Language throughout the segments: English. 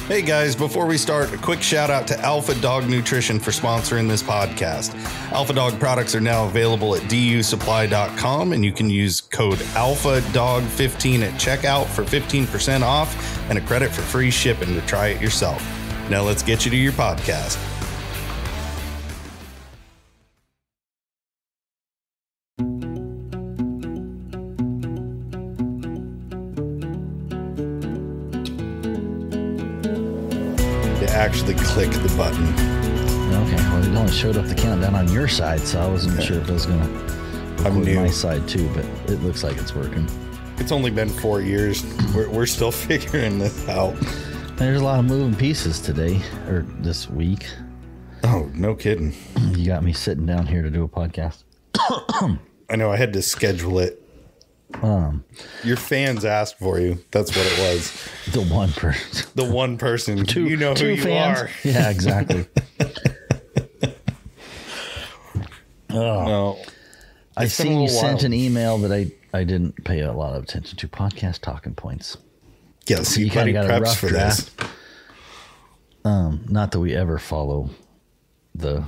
Hey guys, before we start, a quick shout out to Alpha Dog Nutrition for sponsoring this podcast. Alpha Dog products are now available at dusupply.com, and you can use code ALPHADOG15 at checkout for 15% off and a credit for free shipping to try it yourself. Now let's get you to your podcast. Actually click the button. Okay, well, it only showed up the countdown on your side, so I wasn't sure if it was going to record my side too, but it looks like it's working. It's only been 4 years. We're still figuring this out. There's a lot of moving pieces today, or this week. Oh, no kidding. You got me sitting down here to do a podcast. I know, I had to schedule it. Your fans asked for you. That's what it was. The one person. The one person. You know who you fans. are. Yeah, exactly. No. I seen you sent an email that I didn't pay a lot of attention to. Podcast talking points. Yes, you kind of got a rough draft. This. Not that we ever follow the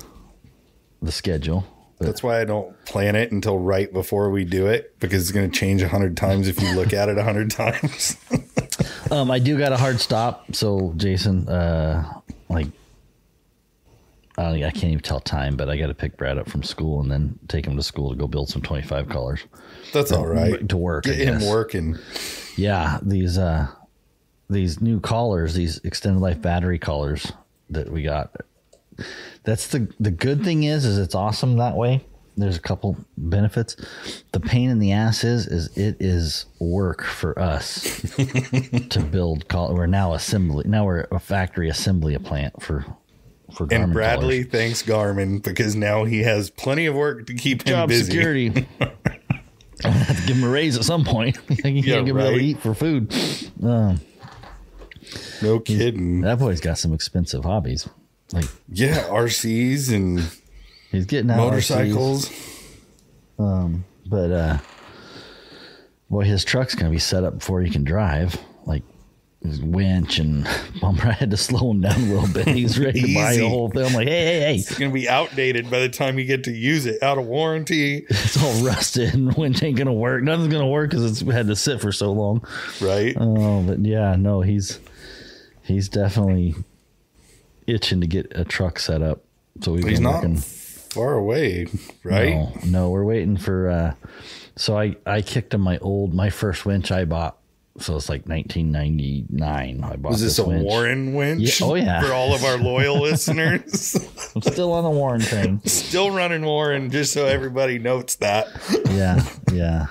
schedule. That's why I don't plan it until right before we do it, because it's going to change 100 times if you look at it 100 times. I do got a hard stop. So Jason, I can't even tell time, but I got to pick Brad up from school and then take him to school to go build some 25 colors. That's all right. To work. Get him working. Yeah. These new collars, these extended life battery collars that we got. That's the good thing is it's awesome that way. There's a couple benefits. The pain in the ass is it is work for us to build. We're now assembly. Now we're a factory assembly plant for Garmin. And Bradley colors. thanks Garmin, because now he has plenty of work to keep him Job busy. Security. I have to give him a raise at some point. You can't give him able to eat for food. No kidding. That boy's got some expensive hobbies. RCs and he's getting out motorcycles. But boy, his truck's gonna be set up before he can drive. Like his winch and bumper. I had to slow him down a little bit. He's ready to buy the whole thing. I'm like, hey. It's gonna be outdated by the time you get to use it, out of warranty. It's all rusted and winch ain't gonna work. Nothing's gonna work because it's had to sit for so long. Right. Oh, but yeah, no, he's definitely itching to get a truck set up. So he's not far away, right? No, we're waiting for so I kicked him my first winch I bought. So it's like 1999. I bought. Was this a winch. Warren winch? Yeah. Oh yeah. For all of our loyal listeners. I'm still on the Warren train. Still running Warren, just so everybody notes that. Yeah.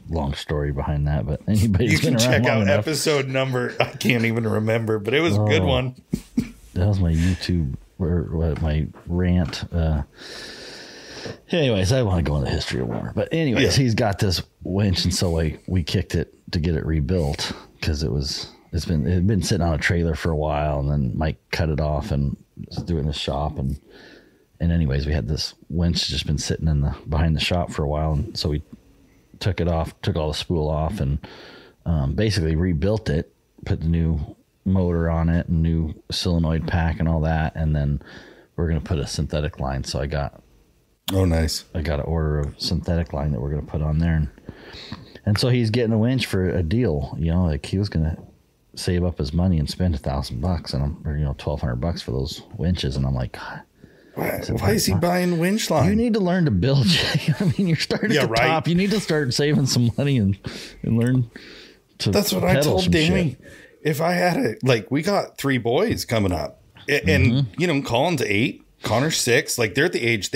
Long story behind that, but anybody's you can been around check out enough. Episode number. I can't even remember, but it was a good one. That was my YouTube or my rant. Anyways, I want to go into the history of war, but anyways, He's got this winch, and so we kicked it to get it rebuilt because it had been sitting on a trailer for a while, and then Mike cut it off and threw it in the shop, and anyways, we had this winch just been sitting behind the shop for a while, and so we took it off, took all the spool off, and basically rebuilt it, put the new motor on it, and new solenoid pack and all that, and then we're going to put a synthetic line. So I got nice. I got an order of synthetic line that we're going to put on there, and so he's getting a winch for a deal. Like he was going to save up his money and spend $1,000 and $1,200 for those winches, and I'm like, God. Why is he buying winch line? You need to learn to build. You're starting at the top. You need to start saving some money and learn to. That's what I told Danny. If I had we got 3 boys coming up, and Colin's 8, Connor's 6. Like they're at the age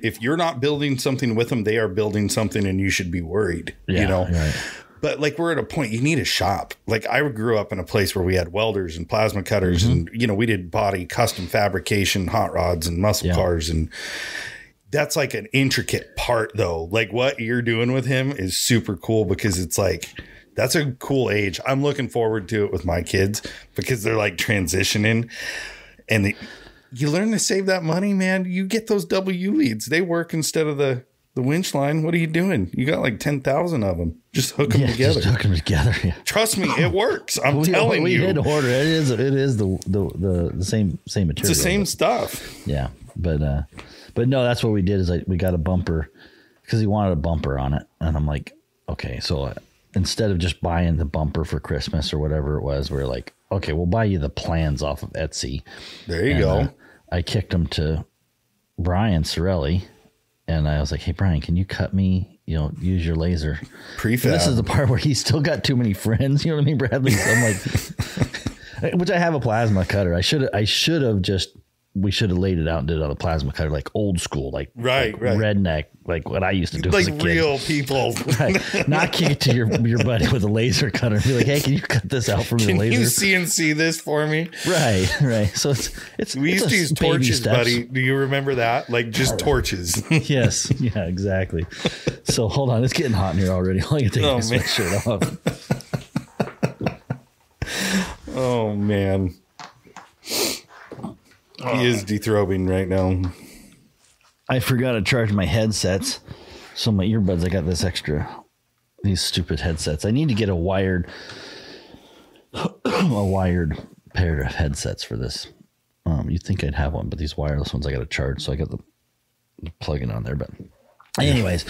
if you're not building something with them, they are building something, and you should be worried. Right. But we're at a point, you need a shop. I grew up in a place where we had welders and plasma cutters and, we did body custom fabrication, hot rods and muscle cars. And that's an intricate part though. What you're doing with him is super cool because it's that's a cool age. I'm looking forward to it with my kids because they're transitioning, and you learn to save that money, man. You get those W leads. They work instead of the The winch line, what are you doing? You got like 10,000 of them. Just hook them together. Just hook them together. Yeah. Trust me, it works. I'm telling you. We did order. It is the same material. It's the same stuff. Yeah, but no, that's what we did. Is we got a bumper because he wanted a bumper on it, and I'm like, okay, so instead of just buying the bumper for Christmas or whatever it was, we're like, okay, we'll buy you the plans off of Etsy. There you go. I kicked them to Brian Sorelli. And I was like, hey, Brian, can you cut me, use your laser? Prefab. This is the part where he's still got too many friends. You know what I mean, Bradley? So I'm like, which I have a plasma cutter. We should have laid it out and did it on a plasma cutter, like old school, like redneck, like what I used to do like as a kid. Real people. Right. Not kick it to your buddy with a laser cutter and be like, hey, can you cut this out from your laser? Can you CNC this for me? Right. So we used to use torches, buddy. Do you remember that? Like just torches. Yes. Yeah, exactly. So hold on. It's getting hot in here already. I can take my sweatshirt off. Oh, man. He is dethroning right now. I forgot to charge my headsets. So my earbuds, I got these stupid headsets. I need to get a wired pair of headsets for this. You'd think I'd have one, but these wireless ones I got to charge. So I got the plug-in on there. But anyways,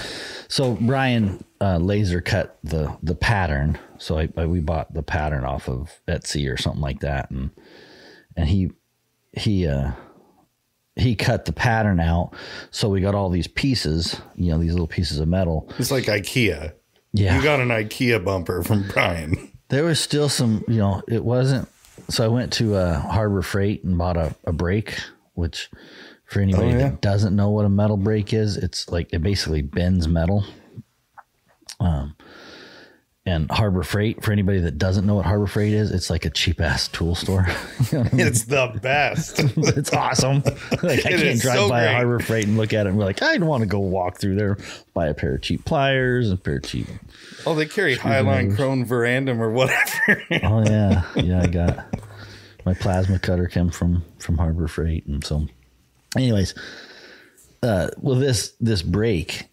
so Brian laser cut the pattern. So we bought the pattern off of Etsy or something like that. And he cut the pattern out, so we got all these pieces, these little pieces of metal. It's like IKEA. Yeah, you got an IKEA bumper from Brian. There was still some, it wasn't. So I went to Harbor Freight and bought a brake, which for anybody that doesn't know what a metal brake is, it's like it basically bends metal. And Harbor Freight, for anybody that doesn't know what Harbor Freight is, it's like a cheap ass tool store. It's the best. It's awesome. Like I can't drive by a Harbor Freight and look at it and be like, I don't want to go walk through there, buy a pair of cheap pliers, and a pair of cheap. Oh, they carry Highline Chrome Verandum or whatever. Oh yeah, I got my plasma cutter came from Harbor Freight, and so, anyways, this brake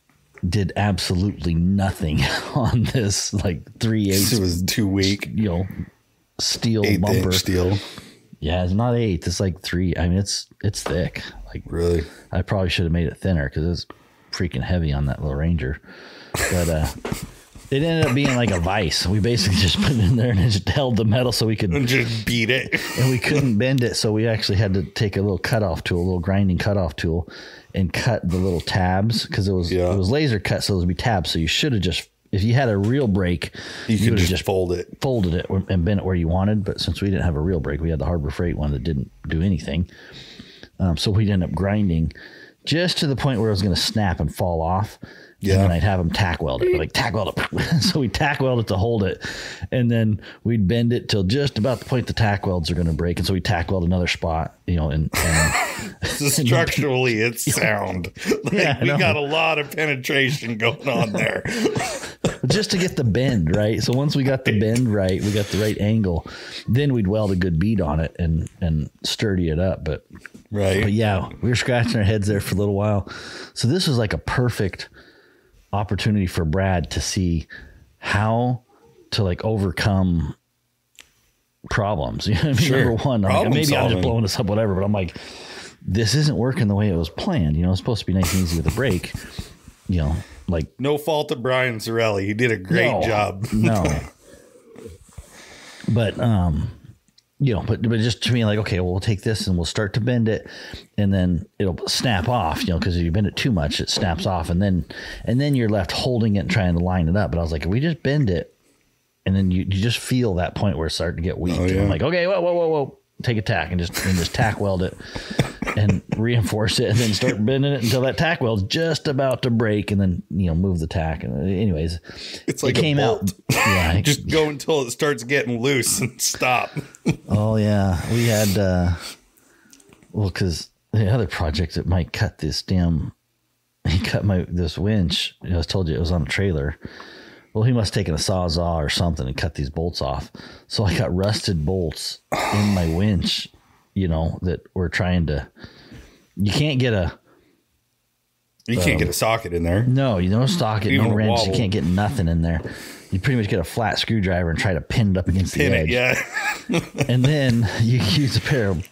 did absolutely nothing on this like 3/8. It was too weak. Steel bumper. Steel. Yeah, it's not 8. It's like 3. I mean, it's thick. Like really, I probably should have made it thinner because it's freaking heavy on that little Ranger. But it ended up being like a vise. We basically just put it in there and it just held the metal so we could just beat it. And we couldn't bend it, so we actually had to take a little grinding cutoff tool, and cut the little tabs because it was laser cut, so it would be tabs. So you should have just, if you had a real brake, you could just folded it and bent it where you wanted. But since we didn't have a real brake, we had the Harbor Freight one that didn't do anything. So we'd end up grinding just to the point where it was going to snap and fall off. Yeah. And then I'd have them tack weld it, like tack weld it. So we tack weld it to hold it. And then we'd bend it till just about the point the tack welds are going to break. And so we tack weld another spot, and structurally it's sound. Like we got a lot of penetration going on there. Just to get the bend right. So once we got the bend right, we got the right angle, then we'd weld a good bead on it and sturdy it up. But yeah, we were scratching our heads there for a little while. So this was like a perfect opportunity for Brad to see how to like overcome problems. Number one, I'm maybe I'm just blowing this up, whatever, but I'm like, this isn't working the way it was planned. It's supposed to be nice and easy with a brake. Like no fault of Brian Sorelli. He did a great job. No. But but just to me, like, okay, well, we'll take this and we'll start to bend it, and then it'll snap off, because if you bend it too much, it snaps off, and then you're left holding it and trying to line it up. But I was like, if we just bend it, and then you just feel that point where it's starting to get weak. And I'm like, okay, whoa, take a tack and just tack weld it and reinforce it, and then start bending it until that tack weld's just about to break, and then move the tack. And anyways, it's like it came out. Yeah, just go until it starts getting loose and stop. Oh yeah, we had because the other project that Mike cut this he cut this winch. I told you it was on a trailer. Well, he must have taken a sawzall or something and cut these bolts off. So I got rusted bolts in my winch, that we're trying to. You can't get You can't get a socket in there. No, you don't socket, no wrench. Wobble. You can't get nothing in there. You pretty much get a flat screwdriver and try to pin it up against the edge. Yeah. And then you use a pair of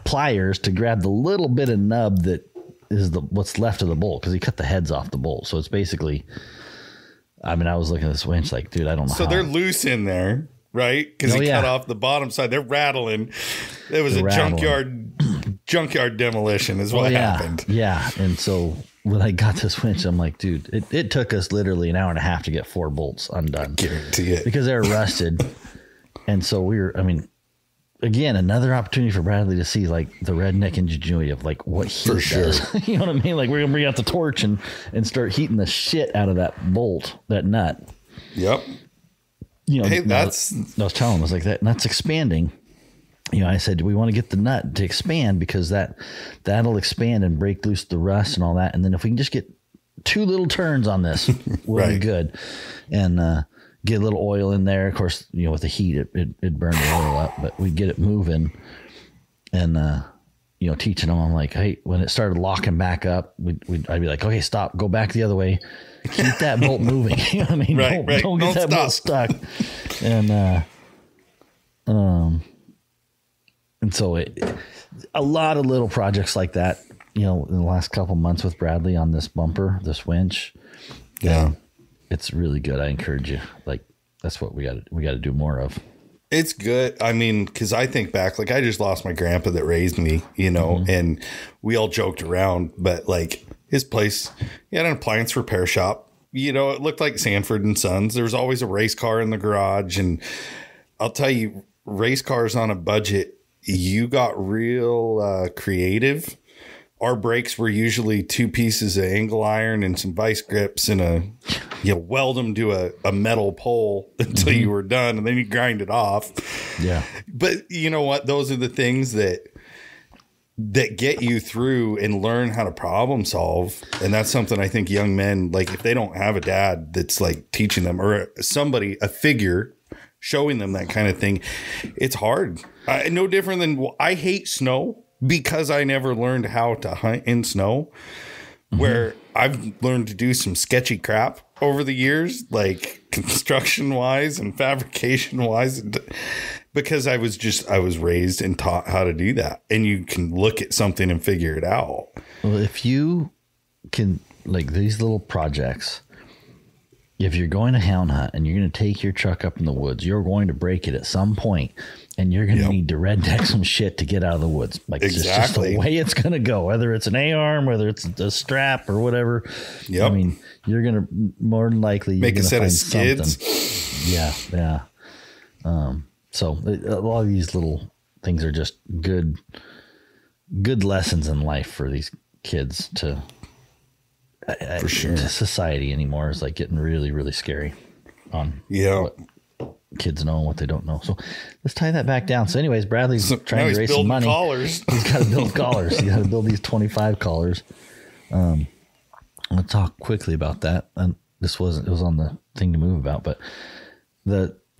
pliers to grab the little bit of nub that is what's left of the bolt, because he cut the heads off the bolt. So it's basically, I mean, I was looking at this winch like, dude, I don't know So they're loose in there, right? Because he cut off the bottom side. They're rattling. It was junkyard demolition is what happened. Yeah. And so when I got this winch, I'm like, dude, it took us literally an hour and a half to get 4 bolts undone. I guarantee it. Because they were rusted. And so again, another opportunity for Bradley to see like the redneck ingenuity of like what he does. You know what I mean? Like we're gonna bring out the torch and start heating the shit out of that bolt, that nut. Yep. You know, hey, I was telling him, I was like, that nut's expanding. You know, I said, do we want to get the nut to expand, because that'll expand and break loose the rust and all that. And then if we can just get 2 little turns on this, we'll be good. And get a little oil in there. Of course, you know, with the heat, it burned the oil up, but we'd get it moving. And, you know, teaching them, I'm like, hey, when it started locking back up, I'd be like, okay, stop, go back the other way. Keep that bolt moving. You know what I mean? Right. Don't get that bolt stuck. And so a lot of little projects like that, you know, in the last couple months with Bradley on this bumper, this winch. Yeah. It's really good. I encourage you. Like, that's what we got to do more of. It's good. I mean, because I think back, like I just lost my grandpa that raised me, you know, and we all joked around, but like his place, he had an appliance repair shop. You know, it looked like Sanford and Sons. There was always a race car in the garage. And I'll tell you, race cars on a budget, you got real creative. Our brakes were usually 2 pieces of angle iron and some vice grips and you weld them to a metal pole until you were done, and then you grind it off. Yeah. But you know what? Those are the things that get you through and learn how to problem solve. And that's something I think young men, like if they don't have a dad that's like teaching them, or somebody, a figure showing them that kind of thing, it's hard. No different than, I hate snow because I never learned how to hunt in snow, where I've learned to do some sketchy crap over the years, like construction wise and fabrication wise, because I was raised and taught how to do that. And you can look at something and figure it out. Well, if you can, like these little projects, if you're going to hound hunt and you're going to take your truck up in the woods, you're going to break it at some point, and you're going to need to redneck some shit to get out of the woods. Like it's just the way it's going to go, whether it's an A-arm, whether it's a strap or whatever. Yep. I mean, you're going to more than likely make a set of skids. Something. Yeah. So a lot of these little things are just good lessons in life for these kids to. For sure. Society anymore is like getting really, really scary on what kids know and what they don't know. So let's tie that back down. So anyways, Bradley's trying to raise some money. Collars. He's got to build collars. He's got to build these 25 collars. I'm going to talk quickly about that. And it was on the thing to move about, but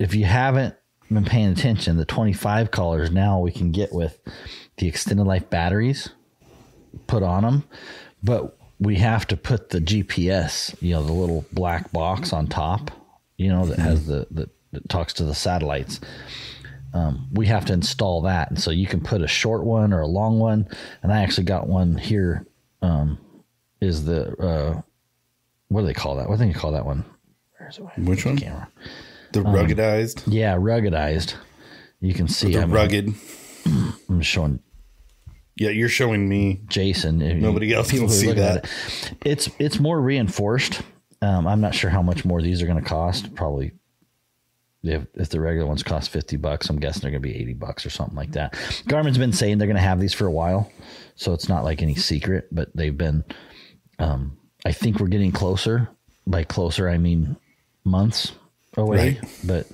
if you haven't been paying attention, the 25 collars now we can get with the extended life batteries put on them, but we have to put the GPS, you know, the little black box on top, you know, that has that talks to the satellites. We have to install that. And so you can put a short one or a long one. And I actually got one here. Is the, what do they call that? What do you call that one? Which one? Camera. The ruggedized? Yeah, ruggedized. You can see. Rugged. I'm showing. Yeah, you're showing me, Jason. Nobody else can see that. It's more reinforced. I'm not sure how much more these are going to cost. Probably, if the regular ones cost $50, I'm guessing they're going to be $80 or something like that. Garmin's been saying they're going to have these for a while, so it's not like any secret. But they've been. I think we're getting closer. By closer, I mean months away. Right. But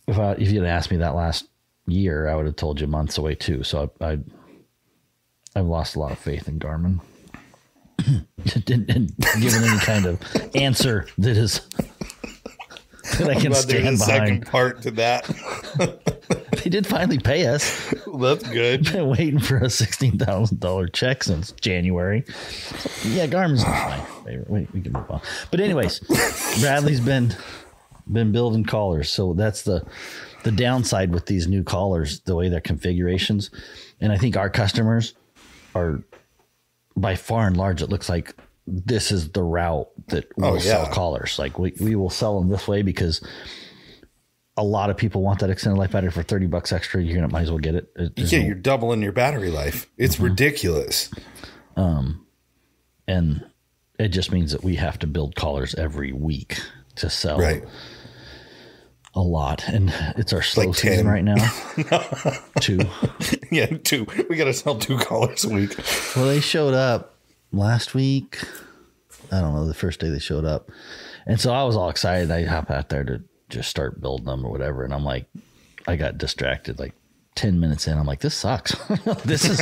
if you'd asked me that last year, I would have told you months away too. So I've lost a lot of faith in Garmin. and given any kind of answer that is that I can stand behind. Second part to that. They did finally pay us. That's good. Been waiting for a $16,000 check since January. So, yeah, Garmin's my favorite. Wait, we can move on. But anyways, Bradley's been building collars. So that's the downside with these new collars, the way their configurations. And I think our customers are, by far and large, it looks like this is the route that we'll sell collars. Like we will sell them this way because a lot of people want that extended life battery for $30 extra. You're gonna might as well get it. You're doubling your battery life. It's ridiculous. And it just means that we have to build collars every week to sell. Right. A lot, and it's our slow season right now. 2. Yeah, 2. We got to sell 2 collars a week. Well, they showed up last week. I don't know, the first day they showed up. And so I was all excited. I hop out there to just start building them or whatever. And I'm like, I got distracted like 10 minutes in. I'm like, this sucks. This is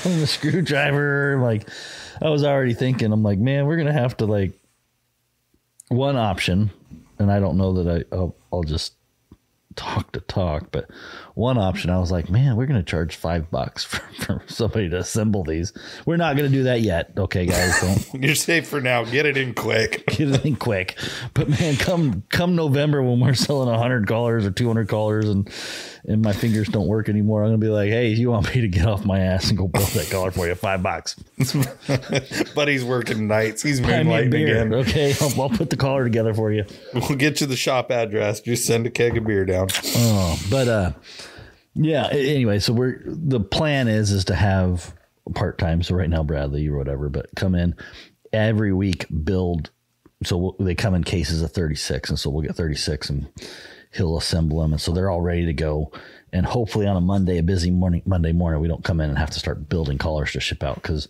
running the screwdriver. Like, I was already thinking, I'm like, man, we're going to have to like, one option, and I don't know that I'll just talk, but one option, I was like, man, we're going to charge $5 for somebody to assemble these. We're not going to do that yet. Okay, guys, don't. You're safe for now. Get it in quick. Get it in quick. But man, come November when we're selling 100 collars or 200 collars and my fingers don't work anymore, I'm going to be like, hey, you want me to get off my ass and go build that collar for you? $5. Buddy's working nights. He's moonlighting again. Okay, I'll put the collar together for you. We'll get you the shop address. Just send a keg of beer down. Oh, but yeah. Anyway, so the plan is to have part-time. So right now, Bradley or whatever, but come in every week, build. So they come in cases of 36, and so we'll get 36, and he'll assemble them, and so they're all ready to go. And hopefully on a Monday, Monday morning, we don't come in and have to start building collars to ship out because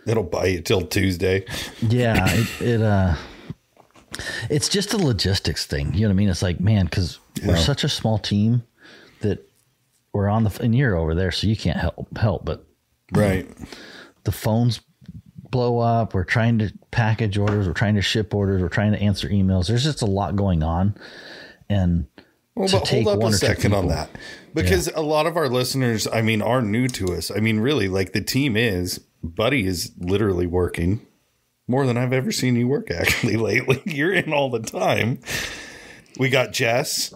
it'll buy you till Tuesday. Yeah, it's just a logistics thing. You know what I mean? It's like, man, because we're such a small team that we're on and you're over there, so you can't help. But right, the phones blow up. We're trying to package orders. We're trying to ship orders. We're trying to answer emails. There's just a lot going on. And but hold up a second on that, because a lot of our listeners, I mean, are new to us. I mean, really, like the team Buddy is literally working more than I've ever seen you work actually lately. You're in all the time. We got Jess,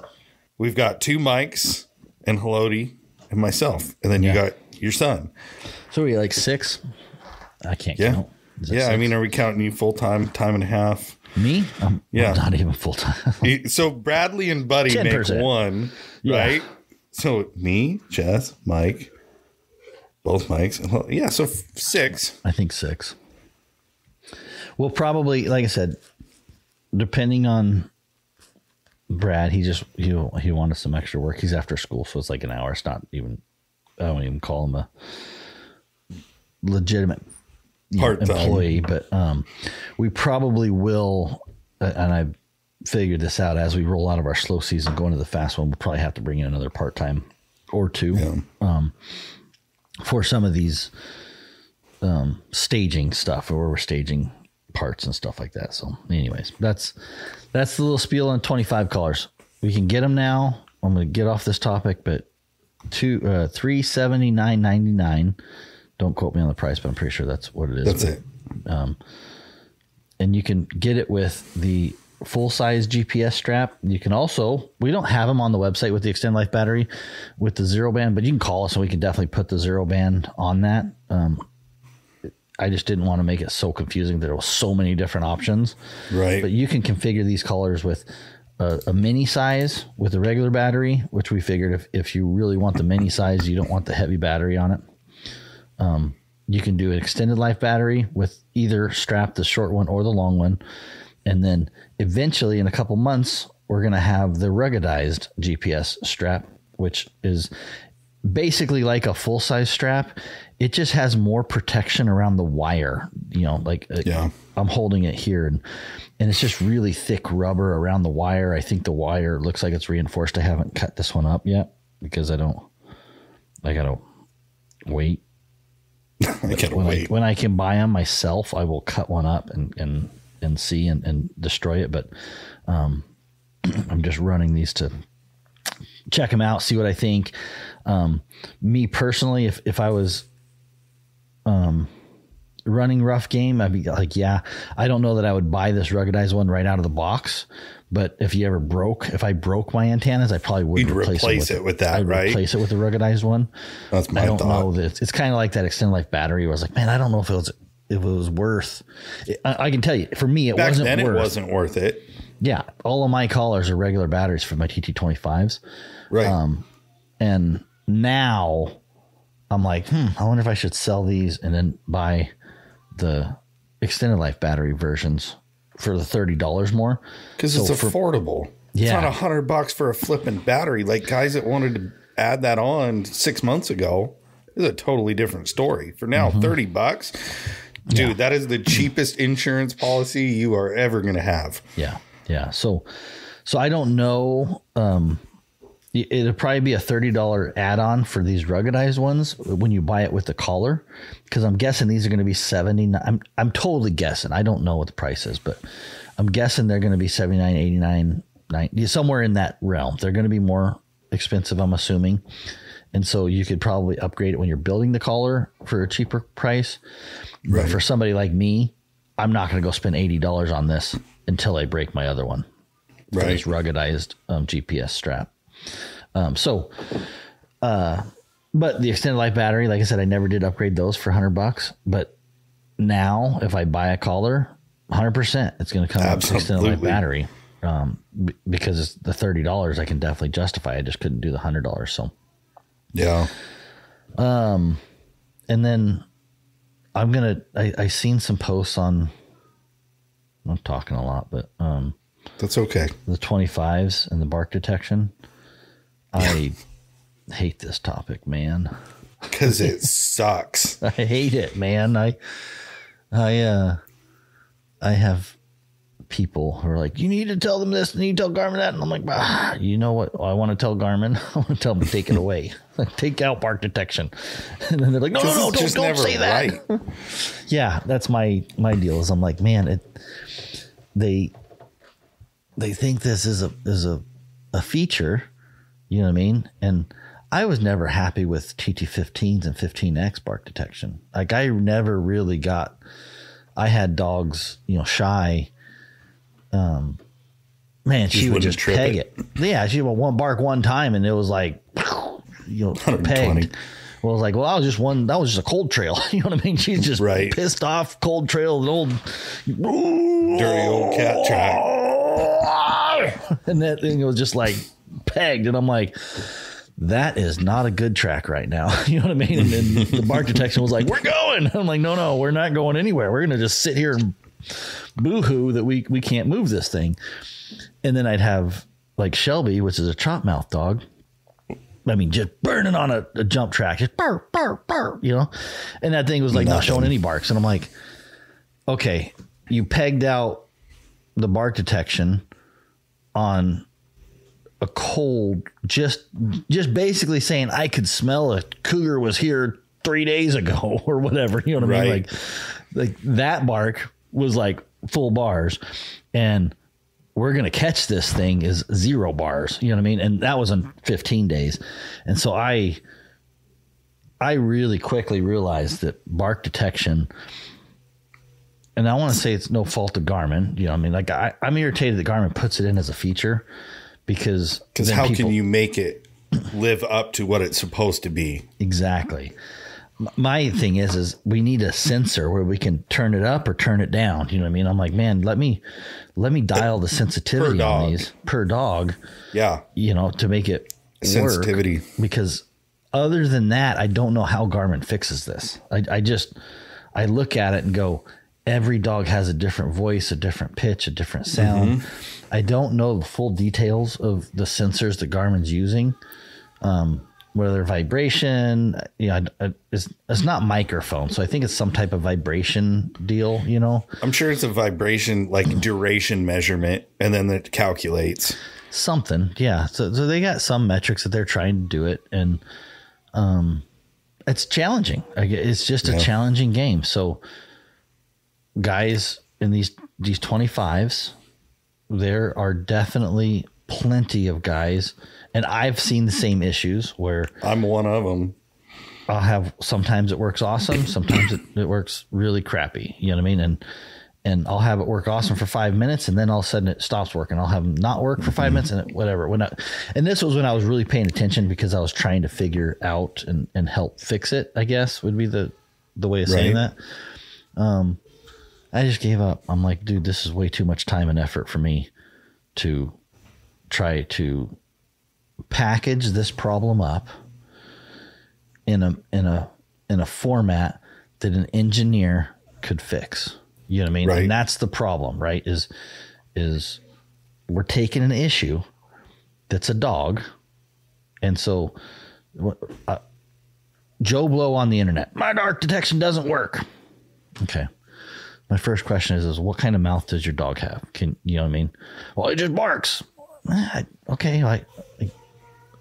we've got 2 Mikes and Haloti and myself. And then you got your son. So are you like 6? I can't count. Yeah. 6? I mean, are we counting you full-time, time and a half? Me? Not even full-time. So Bradley and Buddy 10%. Make 1, right? So me, Jess, Mike, both Mikes. So 6. I think 6. We'll probably, like I said, depending on Brad, he wanted some extra work. He's after school, so it's like an hour. It's not even, I don't even call him a legitimate employee, but we probably will, and I figured this out as we roll out of our slow season, going to the fast one, we'll probably have to bring in another part-time or 2 for some of these staging stuff, where we're staging parts and stuff like that. So anyways, that's the little spiel on 25 collars. We can get them now. I'm going to get off this topic, but $379.99. Don't quote me on the price, but I'm pretty sure that's what it is. That's it. And you can get it with the full size GPS strap. You can also, we don't have them on the website with the extended life battery with the 0 band, but you can call us and we can definitely put the 0 band on that. I just didn't want to make it so confusing that there was so many different options. Right. But you can configure these collars with a mini size with a regular battery, which we figured if you really want the mini size, you don't want the heavy battery on it. You can do an extended life battery with either strap, the short one or the long one. And then eventually in a couple months, we're going to have the ruggedized GPS strap, which is basically like a full size strap. It just has more protection around the wire, I'm holding it here and it's just really thick rubber around the wire. I think the wire looks like it's reinforced. I haven't cut this one up yet because I gotta wait. When I can buy them myself, I will cut one up and see and destroy it. But I'm just running these to check them out, see what I think. Me personally, if I was running rough game, I'd be like, yeah, I don't know that I would buy this ruggedized one right out of the box. But if I broke my antennas, I probably would replace it with that, I'd right? Replace it with the ruggedized one. That's my thought. Know that it's kind of like that extended life battery where I was like, man, I don't know if it was worth it. I can tell you, for me, it wasn't worth it. Yeah. All of my collars are regular batteries for my TT25's. Right. And now I'm like, I wonder if I should sell these and then buy the extended life battery versions for the $30 more. Because it's affordable. Yeah. It's not $100 for a flipping battery. Like guys that wanted to add that on 6 months ago is a totally different story. For now, $30, dude, that is the cheapest insurance policy you are ever going to have. Yeah. Yeah. So I don't know. It'll probably be a $30 add-on for these ruggedized ones when you buy it with the collar, because I'm guessing these are going to be $79. I'm totally guessing. I don't know what the price is, but I'm guessing they're going to be $79, $89, $90, somewhere in that realm. They're going to be more expensive, I'm assuming. And so you could probably upgrade it when you're building the collar for a cheaper price. Right. But for somebody like me, I'm not going to go spend $80 on this until I break my other one. For this ruggedized GPS strap. But the extended life battery, like I said, I never did upgrade those for $100, but now if I buy a collar, 100%, it's going to come with an extended life battery. Because it's the $30, I can definitely justify. I just couldn't do the $100. So, yeah. And then I seen some posts on, I'm talking a lot, but, that's okay. The 25's and the bark detection. I hate this topic, man. Because it sucks. I hate it, man. I have people who are like, you need to tell them this, and you need to tell Garmin that. And I'm like, you know what? I want to tell Garmin. I want to tell them to take it away. Take out bark detection. And then they're like, no, don't say that. Right. Yeah, that's my deal is I'm like, man, they think this is a feature, you know what I mean? And I was never happy with TT15's and 15X bark detection. Like I never really I had dogs, Shy. Man, she would just peg it. Yeah, she would bark one time and it was like, pegged. Well, I was like, that was just a cold trail. You know what I mean? She's just pissed off, cold trail, an old dirty old cat track. And that thing was just like pegged. And I'm like, that is not a good track right now. You know what I mean? And then the bark detection was like, we're going. I'm like, no, we're not going anywhere. We're going to just sit here and boo-hoo that we can't move this thing. And then I'd have like Shelby, which is a chop mouth dog. I mean, just burning on a jump track, just burr, and that thing was like not showing any barks. And I'm like, okay, you pegged out the bark detection on a cold, just basically saying I could smell a cougar was here 3 days ago or whatever. You know what I mean? Like that bark was like full bars, and we're going to catch this thing is 0 bars. You know what I mean? And that was in 15 days. And so I really quickly realized that bark detection, and I want to say it's no fault of Garmin. You know what I mean? Like I'm irritated that Garmin puts it in as a feature because how can you make it live up to what it's supposed to be? Exactly. My thing is we need a sensor where we can turn it up or turn it down. You know what I mean? I'm like, man, let me dial the sensitivity on these per dog. Yeah. To make it sensitivity. Work, because other than that, I don't know how Garmin fixes this. I look at it and go, every dog has a different voice, a different pitch, a different sound. Mm-hmm. I don't know the full details of the sensors that Garmin's using. Whether vibration, it's not microphone. So I think it's some type of vibration deal, I'm sure it's a vibration, like duration measurement, and then it calculates. Something, yeah. So they got some metrics that they're trying to do it. And it's challenging. It's just a challenging game. So guys in these 25s, there are definitely plenty of guys, and I've seen the same issues where I'm one of them. I'll have, sometimes it works awesome. Sometimes it works really crappy. You know what I mean? And I'll have it work awesome for 5 minutes, and then all of a sudden it stops working. I'll have them not work for 5 minutes and whatever. And this was when I was really paying attention because I was trying to figure out and help fix it, I guess would be the way of saying that. I just gave up. I'm like, dude, this is way too much time and effort for me to try to package this problem up in a format that an engineer could fix. You know what I mean? Right. And that's the problem, right? Is we're taking an issue that's a dog. And so Joe Blow on the internet, my dark detection doesn't work. Okay. My first question is what kind of mouth does your dog have? You know what I mean? Well, it just barks. Okay.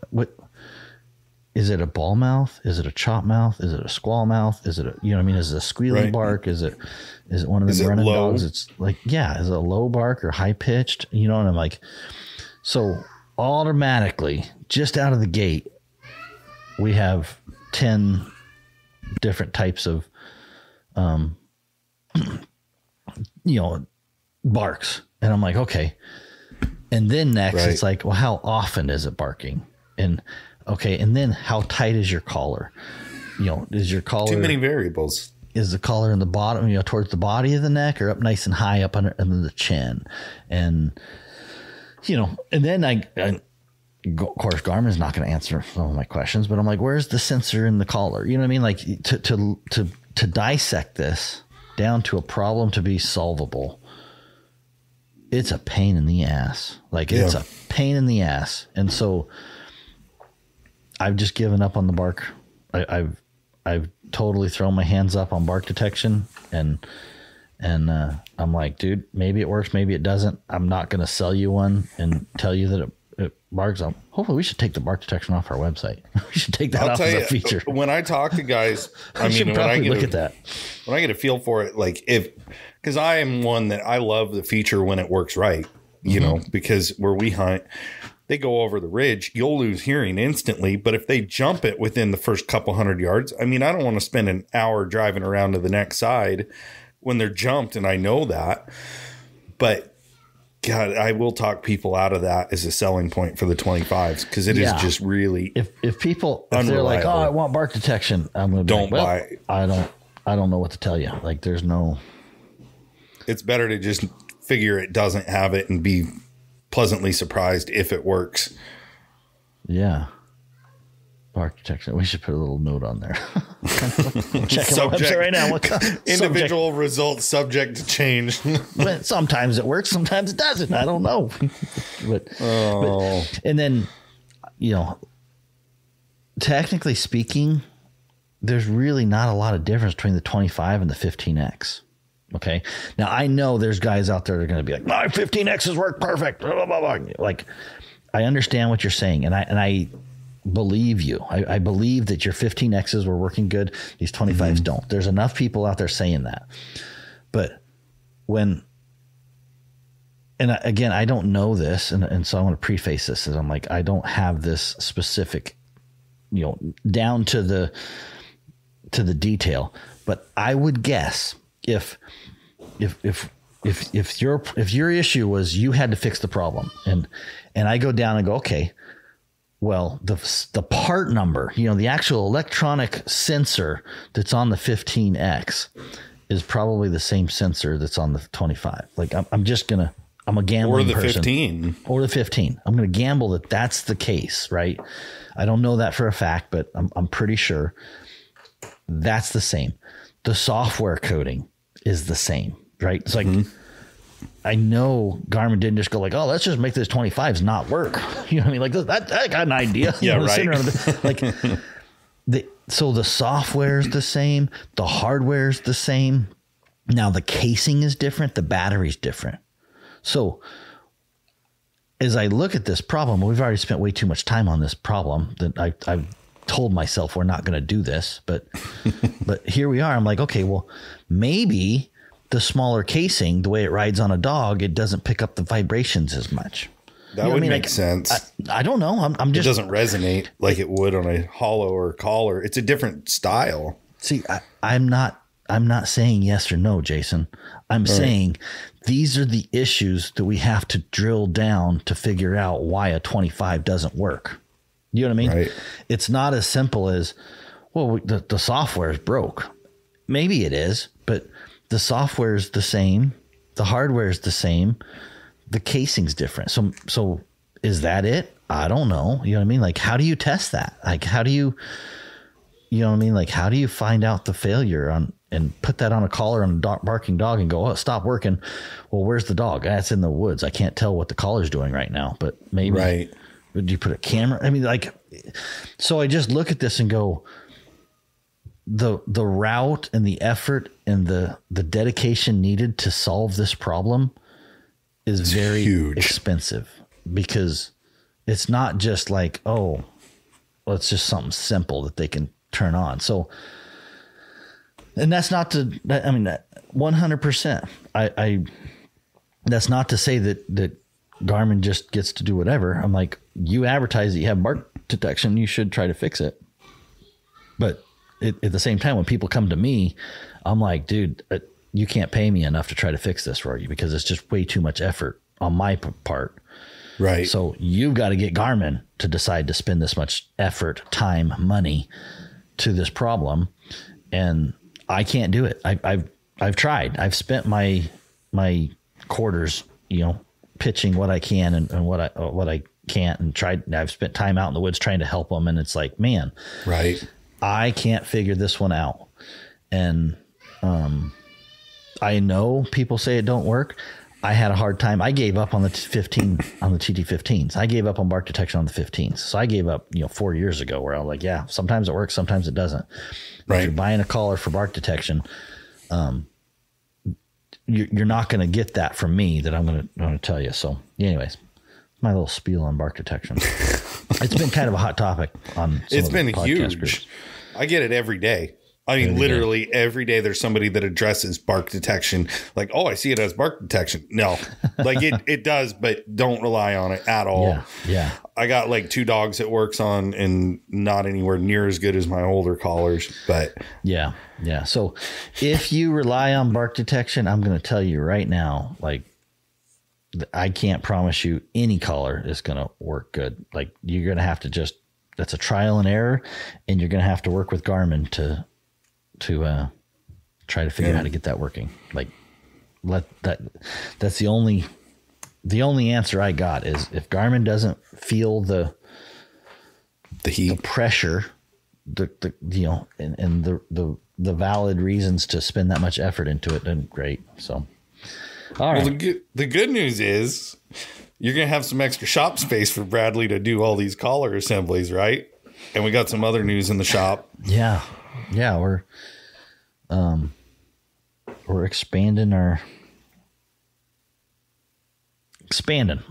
What? Is it a ball mouth? Is it a chop mouth? Is it a squall mouth? Is it you know what I mean? Is it a squealing bark? Is it one of the running dogs? It's like, yeah, is it a low bark or high pitched? You know, and I'm like, so automatically, just out of the gate, we have 10 different types of, barks. And I'm like, okay. And then next it's like, well, how often is it barking? And okay. And then how tight is your collar? Is your collar too many variables? Is the collar in the bottom, towards the body of the neck, or up nice and high up under the chin? And, and then of course, Garmin's not going to answer some of my questions, but I'm like, where's the sensor in the collar? You know what I mean? Like to dissect this down to a problem to be solvable, it's a pain in the ass. It's a pain in the ass. And so I've just given up on the bark. I've totally thrown my hands up on bark detection, and I'm like, dude, maybe it works, maybe it doesn't. I'm not going to sell you one and tell you that it barks. Hopefully we should take the bark detection off our website. We should take that off as a feature. When I talk to guys, I mean, when I look at that, when I get a feel for it, because I am one that I love the feature when it works right, because where we hunt, they go over the ridge, you'll lose hearing instantly. But if they jump it within the first couple 100 yards, I mean, I don't want to spend an hour driving around to the next side when they're jumped. And I know that, but God, I will talk people out of that as a selling point for the 25s. Cause it is just really, if people, if they're like, oh, I want bark detection, I'm going to buy it. I don't know what to tell you. It's better to just figure it doesn't have it and be pleasantly surprised if it works. Yeah. Bark detection. We should put a little note on there. Check our website right now. Individual results subject to change. But sometimes it works, sometimes it doesn't. I don't know. but and then, technically speaking, there's really not a lot of difference between the 25 and the 15X. Okay. Now I know there's guys out there that are going to be like, my 15Xs work perfect. Blah, blah, blah. Like, I understand what you're saying. And I believe you. I believe that your 15Xs were working good. These 25s don't. There's enough people out there saying that. But again, I don't know this. And so I want to preface this as I'm like, I don't have this specific, down to the detail, but I would guess if your issue was you had to fix the problem and I go down and go, okay, well, the part number, the actual electronic sensor that's on the 15X is probably the same sensor that's on the 25. Like I'm a gambling person. Or the 15. I'm going to gamble that that's the case, right? I don't know that for a fact, but I'm pretty sure that's the same. The software coding is the same, right? It's like, I know Garmin didn't just go like, oh, let's just make this 25s not work. You know what I mean? Like that got an idea. Yeah, right. So the software is the same. The hardware is the same. Now the casing is different. The battery's different. So as I look at this problem, we've already spent way too much time on this problem that I've told myself we're not going to do this, but here we are. I'm like, okay, well, maybe the smaller casing, the way it rides on a dog, it doesn't pick up the vibrations as much. That would make sense. I don't know. I'm just. It doesn't resonate like it would on a hollow or collar. It's a different style. See, I'm not saying yes or no, Jason. I'm saying these are the issues that we have to drill down to figure out why a 25 doesn't work. You know what I mean? Right. It's not as simple as, well, the software is broke. Maybe it is, but the software is the same. The hardware is the same. The casing's different. So is that it? I don't know. You know what I mean? Like, how do you test that? Like, how do you know what I mean? Like, how do you find out the failure and put that on a collar on a barking dog and go, oh, stop working. Well, where's the dog? It's in the woods. I can't tell what the collar's doing right now, but maybe. Right. Would you put a camera? I mean, like, so I just look at this and go, the route and the effort and the dedication needed to solve this problem is very huge. Expensive, because it's not just like, oh, well, it's just something simple that they can turn on. So, and that's not to, I mean, 100%. That's not to say that Garmin just gets to do whatever. I'm like, you advertise that you have bark detection, you should try to fix it. But at the same time, when people come to me, I'm like, dude, you can't pay me enough to try to fix this for you, because it's just way too much effort on my part. Right. So you've got to get Garmin to decide to spend this much effort, time, money to this problem. And I can't do it. I've tried. I've spent my quarters, pitching what I can and what I can't, and tried. I've spent time out in the woods trying to help them. And it's like, man, right. I can't figure this one out. And, I know people say it don't work. I had a hard time. I gave up on the TT25's. I gave up on bark detection on the 15s. So I gave up, 4 years ago, where I was like, yeah, sometimes it works, sometimes it doesn't. Right. If you're buying a collar for bark detection, you're not going to get that from me that I'm going to tell you. So anyways, my little spiel on bark detection. It's been kind of a hot topic on some It's of the been podcast huge. groups. I get it every day. I mean, literally every day there's somebody that addresses bark detection. Like, oh, I see it as bark detection. No, like it does, but don't rely on it at all. Yeah. I got like 2 dogs it works on, and not anywhere near as good as my older collars, but yeah. So if you rely on bark detection, I'm going to tell you right now, like, I can't promise you any collar is going to work good. Like, you're going to have to that's a trial and error, and you're going to have to work with Garmin to try to figure out how to get that working. Like, that's the only answer I got is, if Garmin doesn't feel the heat, the pressure, and the valid reasons to spend that much effort into it, then great. So, all right. Well, the good news is you're going to have some extra shop space for Bradley to do all these collar assemblies, right? And we got some other news in the shop. Yeah. We're expanding.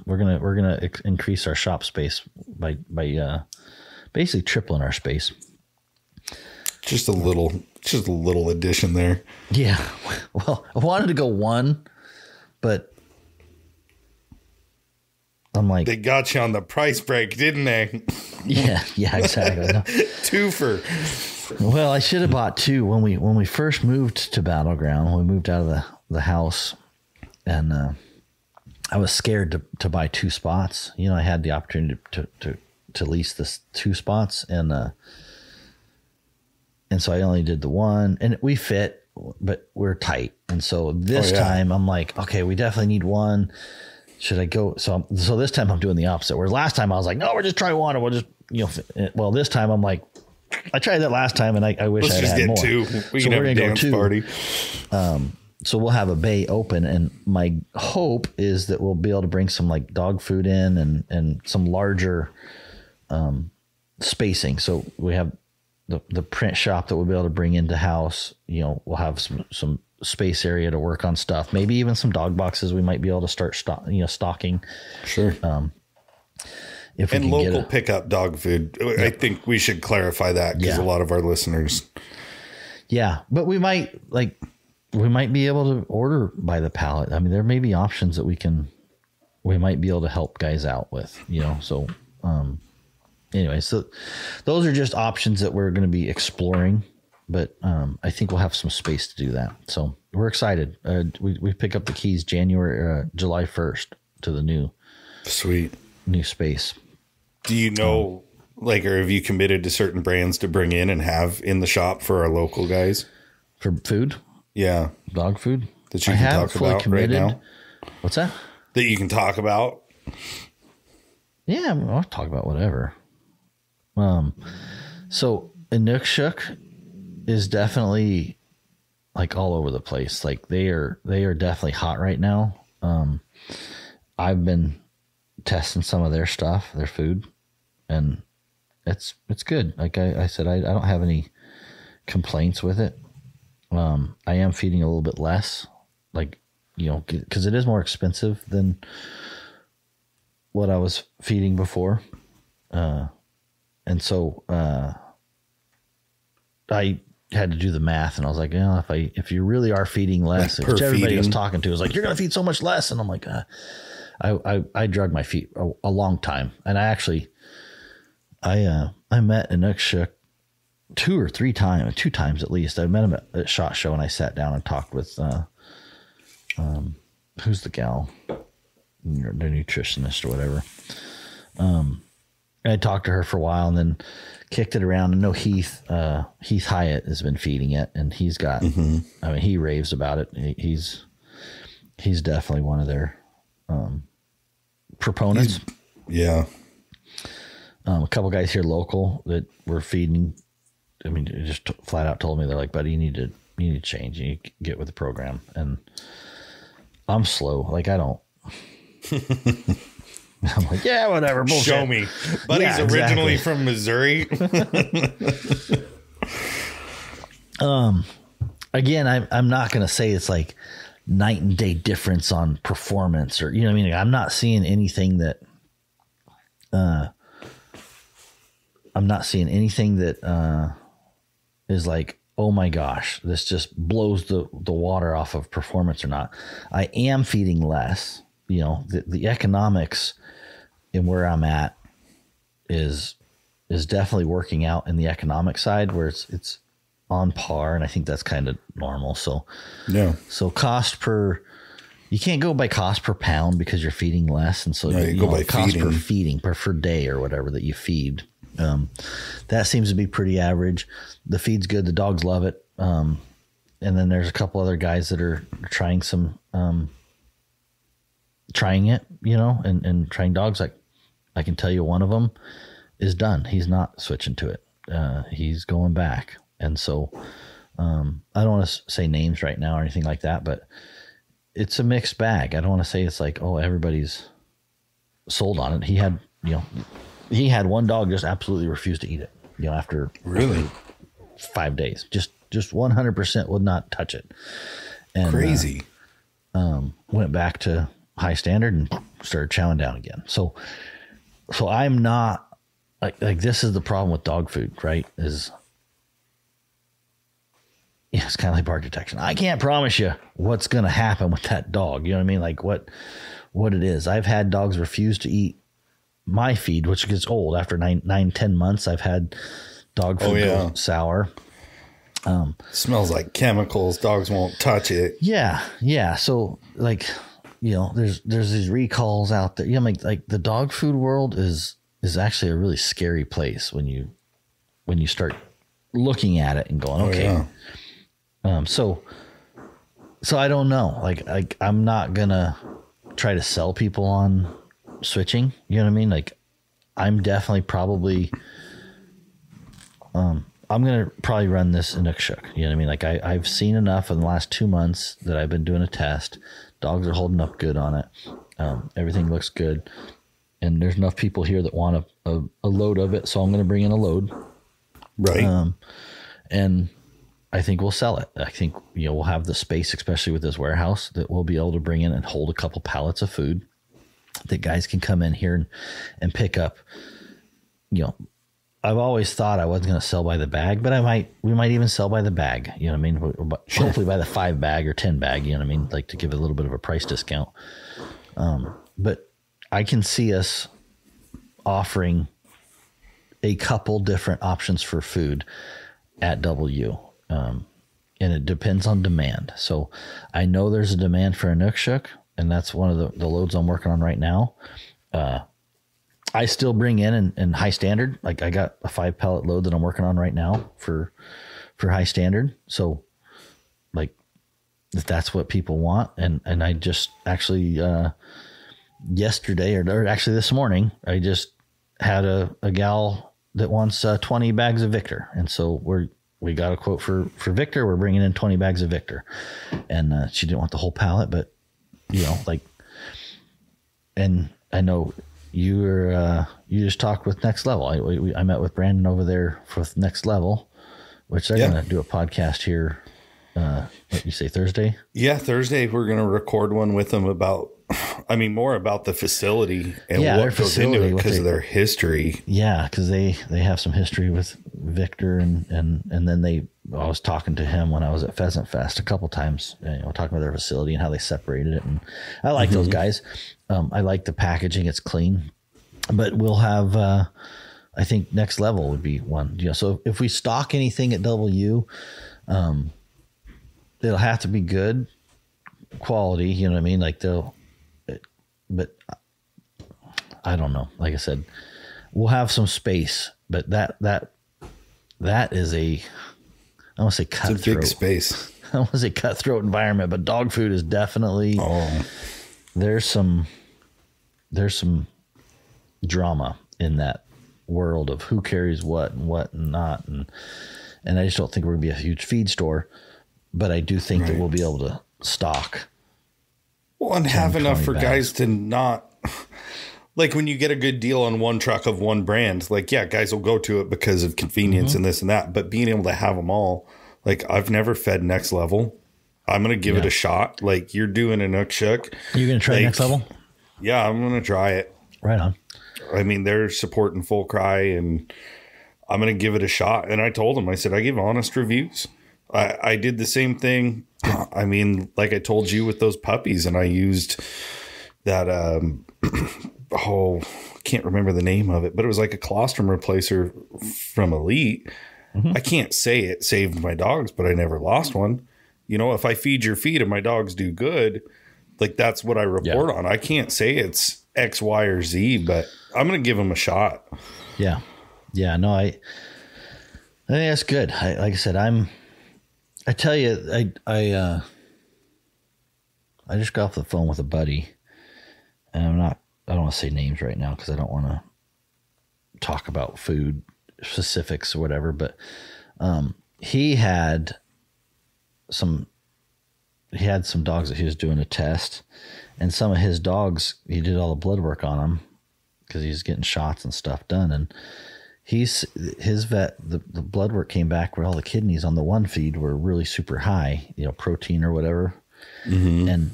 We're gonna increase our shop space by basically tripling our space. Just a little addition there. Yeah. Well, I wanted to go 1, but I'm like, they got you on the price break, didn't they? Yeah, exactly. No. 2 Well, I should have bought 2 when we first moved to Battleground. When we moved out of the house, and I was scared to buy 2 spots. I had the opportunity to lease this 2 spots, and so I only did the 1, and we fit, but we're tight. And so this time I'm like, okay, we definitely need 1. Should I go? So this time I'm doing the opposite. Whereas last time I was like, no, we're just trying 1, and we'll just, well, this time I'm like, I tried that last time, and I wish I had more. 2. We can have a dance party. So we'll have a bay open, and my hope is that we'll be able to bring some like dog food in and some larger spacing. So we have the print shop that we'll be able to bring into house. We'll have some space area to work on stuff. Maybe even some dog boxes we might be able to start stocking. Sure. If we and can local get pickup dog food. I think we should clarify that, because a lot of our listeners. Yeah, but we might be able to order by the pallet. I mean, there may be options that we can we might be able to help guys out with, so anyway, so those are just options that we're going to be exploring, but I think we'll have some space to do that. So we're excited. We pick up the keys July 1st to the new space. Do you know, or have you committed to certain brands to bring in and have in the shop for our local guys? For food? Yeah. Dog food? That you can talk about committed. Right now? What's that? That you can talk about? Yeah, I'll talk about whatever. So Inukshuk is definitely all over the place. They are definitely hot right now. I've been testing some of their stuff, their food, and it's good. Like I said, I don't have any complaints with it. I am feeding a little bit less, because it is more expensive than what I was feeding before. And so I had to do the math, and I was like, if you really are feeding less, which everybody was talking to was like, you're going to feed so much less. And I'm like, I drug my feet a long time. And I actually, I met Inukshuk two times at least. I met him at SHOT Show, and I sat down and talked with, who's the gal, the nutritionist or whatever. I talked to her for a while and then kicked it around. I know Heath Hyatt has been feeding it, and he's got, he raves about it. He's definitely one of their, proponents. Yeah. A couple guys here local that were feeding. I mean, just flat out told me, they're like, buddy, you need to change. You need to get with the program. And I'm slow. I don't. I'm like, yeah, whatever. Bullshit. Show me. Buddy's originally from Missouri. Again, I'm not going to say it's night and day difference on performance, or, what I mean? I'm not seeing anything that, is oh my gosh, this just blows the water off of performance or not. I am feeding less. The economics in where I'm at is definitely working out in the economic side, where it's on par, and I think that's kind of normal. So yeah. So you can't go by cost per pound because you're feeding less, and so you go by cost per feeding per day or whatever that you feed. That seems to be pretty average. The feed's good. The dogs love it. And then there's a couple other guys that are trying it, and trying dogs. I can tell you one of them is done. He's not switching to it. He's going back. And so, I don't want to say names right now or anything like that, but it's a mixed bag. I don't want to say it's everybody's sold on it. He had one dog just absolutely refuse to eat it, after really 5 days, just 100% would not touch it. And, crazy. Went back to high standard and started chowing down again. So I'm not this is the problem with dog food, right? It's kind of like bark detection. I can't promise you what's going to happen with that dog. You know what I mean? What it is. I've had dogs refuse to eat my feed, which gets old after 9-10 months. I've had dog food go sour. Smells like chemicals. Dogs won't touch it. Yeah. So there's these recalls out there. The dog food world is actually a really scary place when you start looking at it and going, okay. So I don't know. I'm not gonna try to sell people on switching. You know what I mean? I'm definitely probably, I'm going to probably run this Inukshuk. You know what I mean? I've seen enough in the last 2 months that I've been doing a test. Dogs are holding up good on it. Everything looks good. And there's enough people here that want a load of it. So I'm going to bring in a load. Right. And I think we'll sell it. I think, we'll have the space, especially with this warehouse, that we'll be able to bring in and hold a couple pallets of food that guys can come in here and pick up. I've always thought I wasn't going to sell by the bag, but we might even sell by the bag. You know what I mean? Sure. Hopefully by the 5 bag or 10 bag, you know what I mean? To give a little bit of a price discount. But I can see us offering a couple different options for food at W. And it depends on demand. So I know there's a demand for a Inukshuk, and that's one of the loads I'm working on right now. I still bring in high standard. Like I got a 5 pellet load that I'm working on right now for high standard. So like if that's what people want. And I just actually, yesterday or actually this morning, I just had a gal that wants 20 bags of Victor. And so we got a quote for Victor. We're bringing in 20 bags of Victor, and she didn't want the whole pallet, but and I know you just talked with Next Level. I met with Brandon over there for Next Level, which they're going to do a podcast here. What you say, Thursday? Yeah, Thursday we're going to record one with them about, more about the facility and what goes into it because of their history. Yeah, because they have some history with Victor, and then I was talking to him when I was at Pheasant Fest a couple times, talking about their facility and how they separated it. And I like those guys. I like the packaging; it's clean. But we'll have, I think, Next Level would be one. So if we stock anything at W, it'll have to be good quality. You know what I mean? Like but I don't know. Like I said, we'll have some space, but that is I want to say cutthroat. It's a big space. I want to say cutthroat environment, but dog food is definitely, there's some drama in that world of who carries what and not. And I just don't think we're going to be a huge feed store, but I do think that we'll be able to stock. Well, and have enough for guys to not, like when you get a good deal on one truck of one brand, like, yeah, guys will go to it because of convenience and this and that. But being able to have them all, like I've never fed Next Level. I'm going to give it a shot. Like you're doing a Inukshuk. You're going to try Next Level? Yeah, I'm going to try it. Right on. They're supporting Full Cry, and I'm going to give it a shot. And I told them, I said, I give honest reviews. I did the same thing. Like I told you with those puppies, and I used that, I can't remember the name of it, but it was like a colostrum replacer from Elite. I can't say it saved my dogs, but I never lost one. If I feed your feed and my dogs do good, like that's what I report on. I can't say it's X, Y, or Z, but I'm going to give them a shot. Yeah. Yeah. No, I think that's good. Like I said, I tell you, I just got off the phone with a buddy, and I don't want to say names right now because I don't want to talk about food specifics or whatever, but he had some dogs that he was doing a test, and some of his dogs, he did all the blood work on them because he's getting shots and stuff done, and his vet, the blood work came back where all the kidneys on the one feed were really super high, protein or whatever. And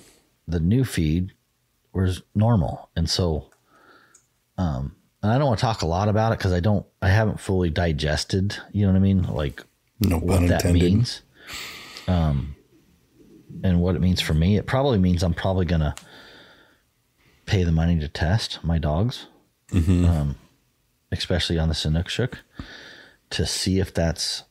the new feed was normal. And so, and I don't want to talk a lot about it because I haven't fully digested, you know what I mean? Like what that means. And what it means for me. It probably means I'm probably going to pay the money to test my dogs. Especially on the Inukshuk, to see if that's,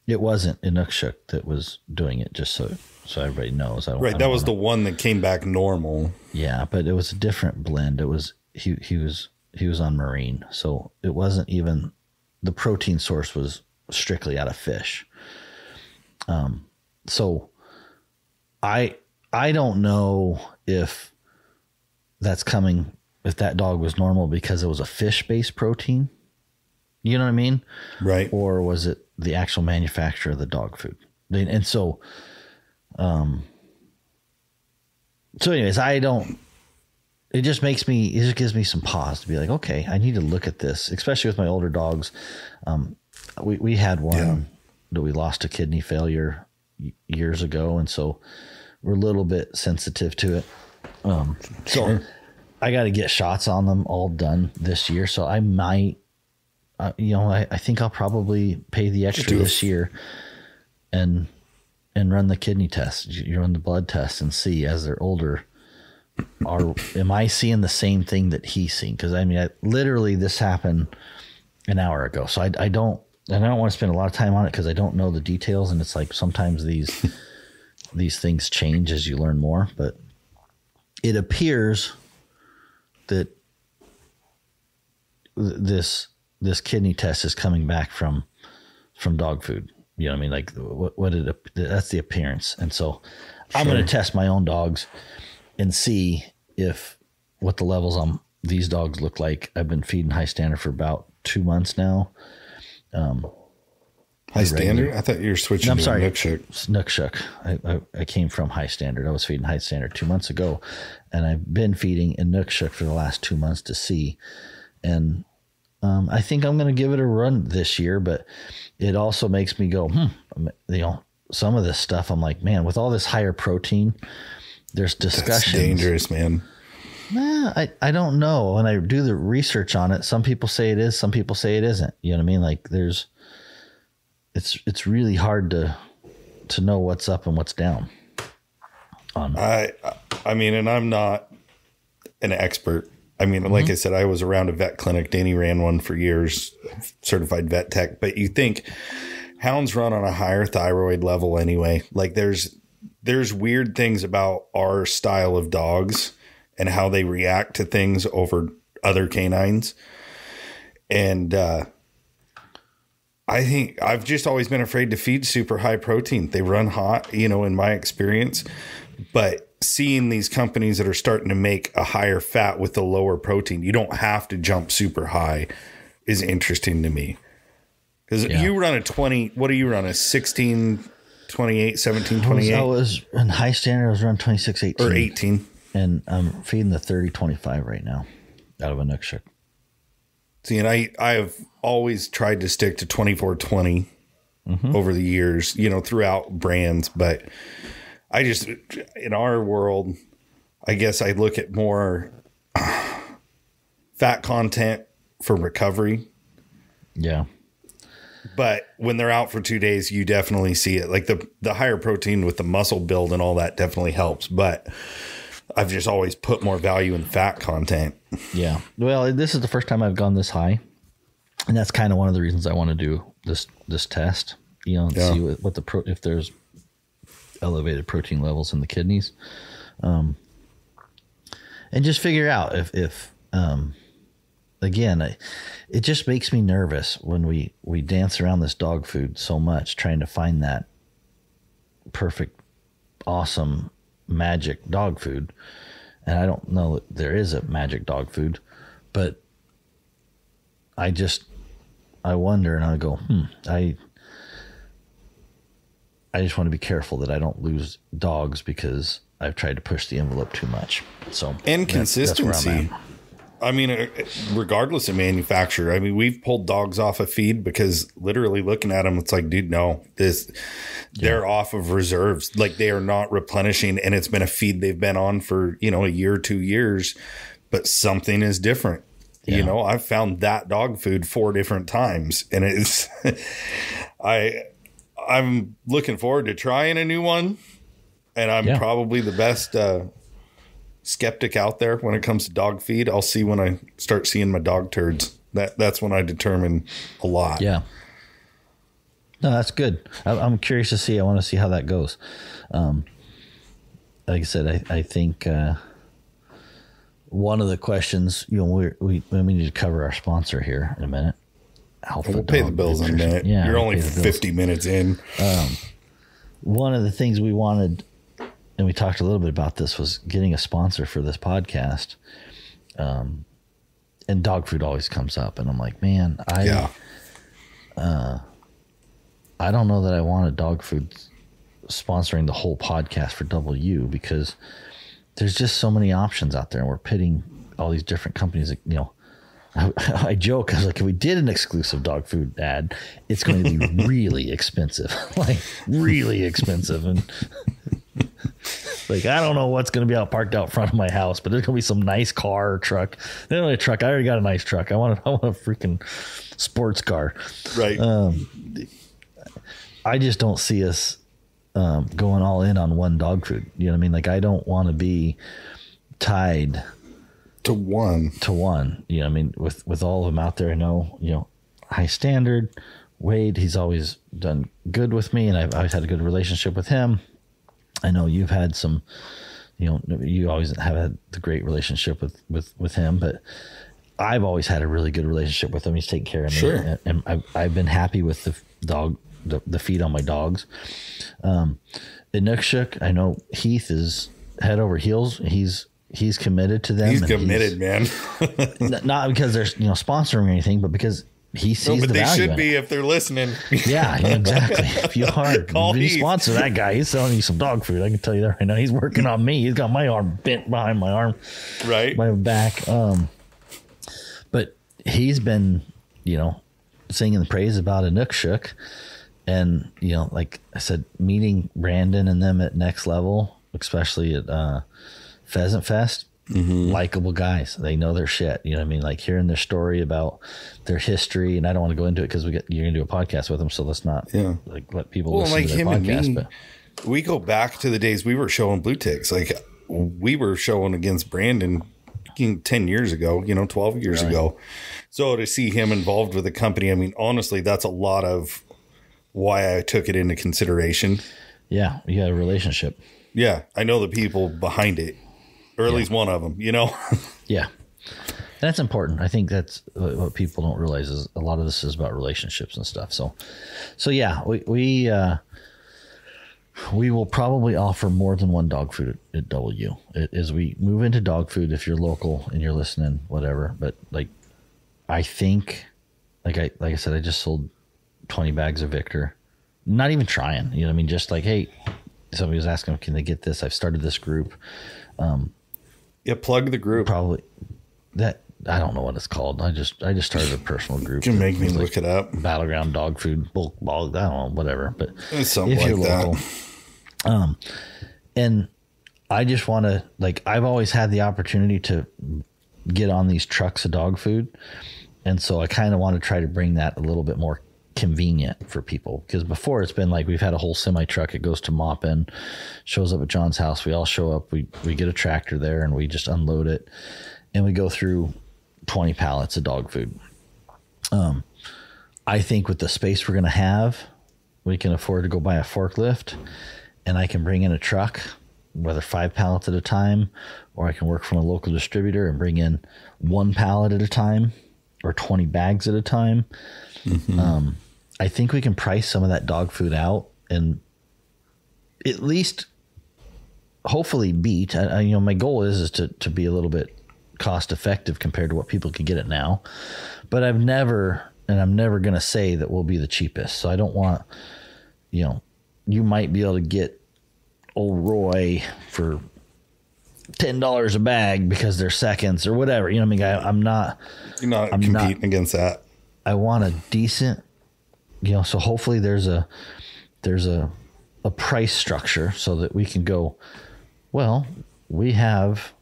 it wasn't Inukshuk that was doing it, just so everybody knows. That was the one that came back normal. Yeah, but it was a different blend. It was, he was on marine. So it wasn't even, the protein source was strictly out of fish. So I don't know if that's coming, if that dog was normal because it was a fish-based protein, you know what I mean? Right. Or was it the actual manufacturer of the dog food? And so, anyways, it just gives me some pause to be like, okay, I need to look at this, especially with my older dogs. We had one that we lost to kidney failure years ago. And so we're a little bit sensitive to it. So I got to get shots on them all done this year. So I might, I think I'll probably pay the extra this year and run the kidney test. You run the blood test and see as they're older, am I seeing the same thing that he's seen? Because I mean, literally this happened an hour ago, so I don't want to spend a lot of time on it because I don't know the details, and it's like sometimes these things change as you learn more. But it appears that this kidney test is coming back from dog food. You know what I mean? Like that's the appearance. And so I'm going to test my own dogs and see what the levels on these dogs look like. I've been feeding High Standard for about 2 months now. High Standard? I thought you were switching to Nookshook. Nookshook. I came from High Standard. I was feeding High Standard 2 months ago, and I've been feeding in Nookshook for the last 2 months to see. And I think I'm going to give it a run this year, but it also makes me go, some of this stuff, I'm like, man, with all this higher protein, there's discussions. That's dangerous, man. Nah, I don't know. When I do the research on it, some people say it is, some people say it isn't. You know what I mean? Like it's really hard to know what's up and what's down. I mean, and I'm not an expert. I mean, like I said, I was around a vet clinic. Danny ran one for years, certified vet tech. But you think hounds run on a higher thyroid level anyway. Like there's weird things about our style of dogs and how they react to things over other canines. And I think I've just always been afraid to feed super high protein. They run hot, in my experience. But seeing these companies that are starting to make a higher fat with the lower protein, you don't have to jump super high, is interesting to me. Because you run a 20, what do you run? A 16, 28, 17, 28? I was in High Standard, I was running 26, 18. Or 18. And I'm feeding the 30-25 right now out of a Nookshook. See, and I have always tried to stick to 24-20 over the years, throughout brands. But I just, in our world, I guess I look at more fat content for recovery. Yeah. But when they're out for 2 days, you definitely see it. Like the higher protein with the muscle build and all that definitely helps. But I've just always put more value in fat content. Yeah. Well, this is the first time I've gone this high. And that's kind of one of the reasons I want to do this test, and see what if there's elevated protein levels in the kidneys. And just figure out if again, it just makes me nervous when we dance around this dog food so much, trying to find that perfect, awesome, magic dog food. And I don't know that there is a magic dog food, but I wonder, and I go, I just want to be careful that I don't lose dogs because I've tried to push the envelope too much. So, and consistency. I mean, regardless of manufacturer, I mean, we've pulled dogs off a feed because literally looking at them, it's like, dude, no, they're off of reserves. Like they are not replenishing, and it's been a feed they've been on for, a year, 2 years, but something is different. Yeah. I've found that dog food 4 different times, and it's, I'm looking forward to trying a new one, and I'm probably the best skeptic out there when it comes to dog feed. I'll see when I start seeing my dog turds. That's when I determine a lot. Yeah. No, that's good. I'm curious to see. I want to see how that goes. Like I said, I think one of the questions, we need to cover our sponsor here in a minute. We'll pay the bills in a minute. Yeah, you're only 50 minutes in. One of the things we wanted, and we talked a little bit about this, was getting a sponsor for this podcast. And dog food always comes up, and I'm like, man, I don't know that I want a dog food sponsoring the whole podcast for W, because there's just so many options out there, and we're pitting all these different companies. I joke, I was like, if we did an exclusive dog food ad, it's going to be really expensive, like really expensive. And like, I don't know what's going to be parked out front of my house, but there's going to be some nice car or truck. Not only a truck, I already got a nice truck. I want a freaking sports car. Right. I just don't see us going all in on one dog food. You know what I mean? Like, I don't want to be tied to one. You know, I mean, with all of them out there, I know, you know, high standard. Wade, he's always done good with me, and I've always had a good relationship with him. I know you've had some, you know, you always have had the great relationship with him, but I've always had a really good relationship with him. He's taken care of me. Sure. And I've been happy with the dog, the feed on my dogs. Inukshuk, I know Heath is head over heels. He's committed to them. He's committed, man. Not because they're, you know, sponsoring or anything, but because he sees the value. But they should be if they're listening. Yeah, exactly. If you are, Call you Heath. sponsor that guy. He's selling you some dog food. I can tell you that right now. He's working on me. He's got my arm bent behind my arm, right, my back. But he's been, you know, singing the praise about Inukshuk, and you know, like I said, meeting Brandon and them at Next Level, especially at Pheasant Fest. Mm-hmm. Likeable guys. They know their shit. You know what I mean? Like hearing their story about their history, and I don't want to go into it because you're gonna do a podcast with them, so let's not like let people listen to their podcast. And me, but we go back to the days we were showing blue ticks. Like we were showing against Brandon 10 years ago, you know, 12 years ago. So to see him involved with the company, I mean, honestly, that's a lot of why I took it into consideration. Yeah, you got a relationship. Yeah, I know the people behind it. Or at least one of them, you know? Yeah. That's important. I think that's what people don't realize is a lot of this is about relationships and stuff. So yeah, we will probably offer more than one dog food at W. As we move into dog food, if you're local and you're listening, whatever. But like, I think, like I said, I just sold 20 bags of Victor. Not even trying, you know what I mean? Just like, hey, somebody was asking, can they get this? I've started this group. Yeah, plug the group. Probably that. I don't know what it's called. I just started a personal group. You can make me look it up. Battleground dog food, bulk bog. I don't know, whatever. But it's something if you're like local, that. And I just want to, like, I've always had the opportunity to get on these trucks of dog food, and so I kind of want to try to bring that a little bit more convenient for people, because before it's been like we've had a whole semi truck. It goes to Moppin, shows up at John's house. We all show up. We get a tractor there and we just unload it, and we go through 20 pallets of dog food. I think with the space we're going to have, we can afford to go buy a forklift, and I can bring in a truck, whether 5 pallets at a time, or I can work from a local distributor and bring in 1 pallet at a time or 20 bags at a time. Mm-hmm. I think we can price some of that dog food out and at least hopefully beat. You know, my goal is to be a little bit cost effective compared to what people can get it now. But I'm never going to say that we'll be the cheapest. So I don't want, you know, you might be able to get old Roy for $10 a bag because they're seconds or whatever. You know what I mean? You're not competing against that. I want a decent, you know, so hopefully there's a price structure so that we can go, well, we have,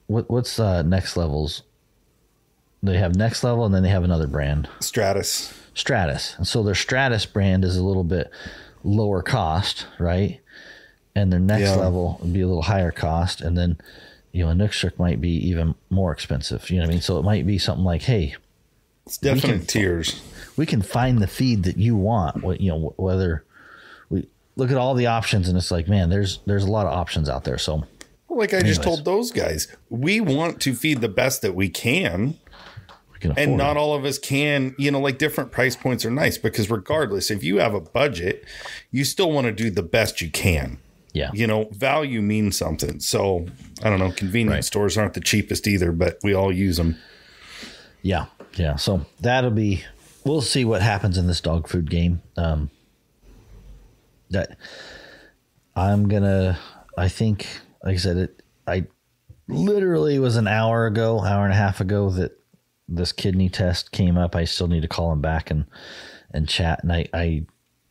what's Next Level's? They have Next Level and then they have another brand. Stratus. And so their Stratus brand is a little bit lower cost, right? And their Next Level would be a little higher cost. And then, you know, a Inukshuk might be even more expensive. You know what I mean? So it might be something like, hey, it's definite tiers. We can find the feed that you want. You know, whether we look at all the options, and it's like, man, there's a lot of options out there. So, like I just told those guys, we want to feed the best that we can. And not all of us can, you know, like different price points are nice because regardless, if you have a budget, you still want to do the best you can. Yeah. You know, value means something. So I don't know. Convenience stores aren't the cheapest either, but we all use them. Yeah. Yeah. So we'll see what happens in this dog food game. That I think, like I said, I literally was an hour and a half ago that this kidney test came up. I still need to call him back and chat. And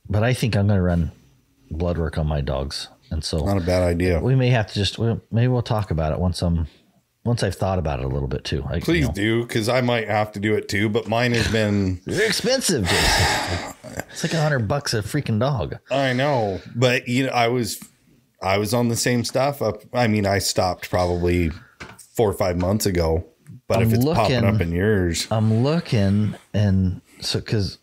but I think I'm going to run blood work on my dogs. And so not a bad idea. We may have to maybe we'll talk about it once I've thought about it a little bit too. Please do, because I might have to do it too. But mine has been they're expensive. Jason. It's like $100 a freaking dog. I know, but you know, I was on the same stuff. I mean, I stopped probably 4 or 5 months ago. But if it's popping up in yours, I'm looking, and so because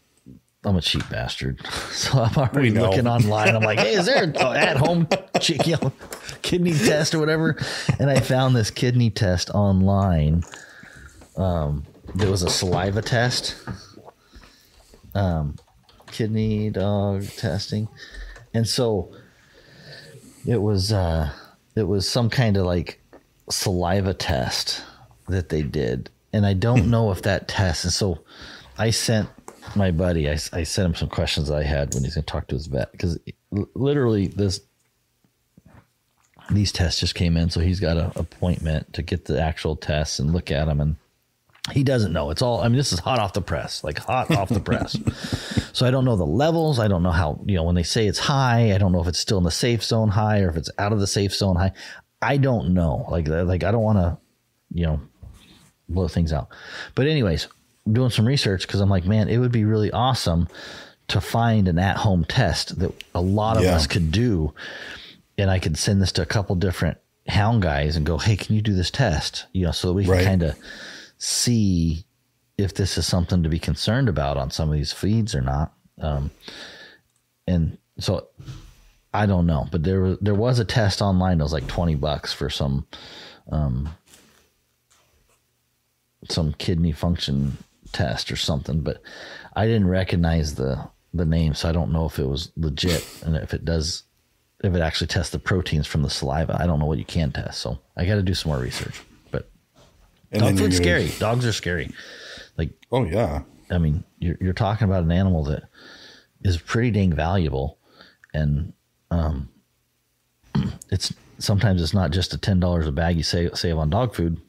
I'm a cheap bastard, so I'm already looking online. I'm like, hey, is there an at-home kidney test or whatever? And I found this kidney test online. There was a saliva test, kidney dog testing, and so it was some kind of like saliva test that they did, and I don't know if that test. And so I sent my buddy, I sent him some questions that I had when he's going to talk to his vet, because literally these tests just came in, so he's got an appointment to get the actual tests and look at them, and he doesn't know. It's all, I mean, this is hot off the press. So I don't know the levels. I don't know how, when they say it's high, I don't know if it's still in the safe zone high or if it's out of the safe zone high. I don't know. Like I don't want to, blow things out. But anyways, doing some research, because I'm like, man, it would be really awesome to find an at-home test that a lot of us could do. And I could send this to a couple different hound guys and go, hey, can you do this test? So that we can kind of see if this is something to be concerned about on some of these feeds or not. And so I don't know, but there was a test online that was like $20 for some kidney function test or something, but I didn't recognize the name, so I don't know if it was legit, and if it actually tests the proteins from the saliva. I don't know what you can test, so I got to do some more research. But dog food's scary. Dogs are scary. Like, oh yeah, I mean, you're talking about an animal that is pretty dang valuable, and sometimes it's not just a $10 a bag you save on dog food.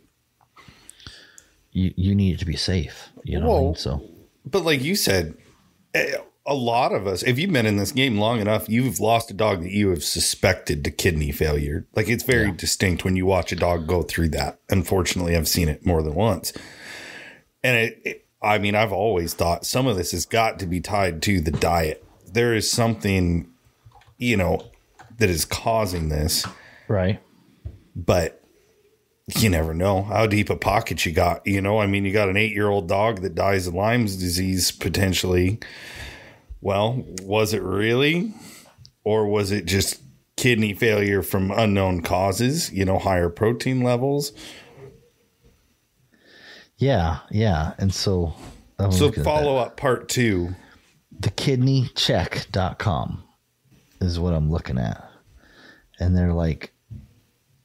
You need it to be safe, what I mean? So, but like you said, a lot of us, if you've been in this game long enough, you've lost a dog that you have suspected to kidney failure. Like, it's very distinct when you watch a dog go through that. Unfortunately, I've seen it more than once. And I mean, I've always thought some of this has got to be tied to the diet. There is something, that is causing this. Right. But you never know how deep a pocket you got. I mean, you got an 8-year-old dog that dies of Lyme's disease potentially. Well, was it really? Or was it just kidney failure from unknown causes, higher protein levels? Yeah. And so follow up part 2. TheKidneyCheck.com is what I'm looking at. And they're like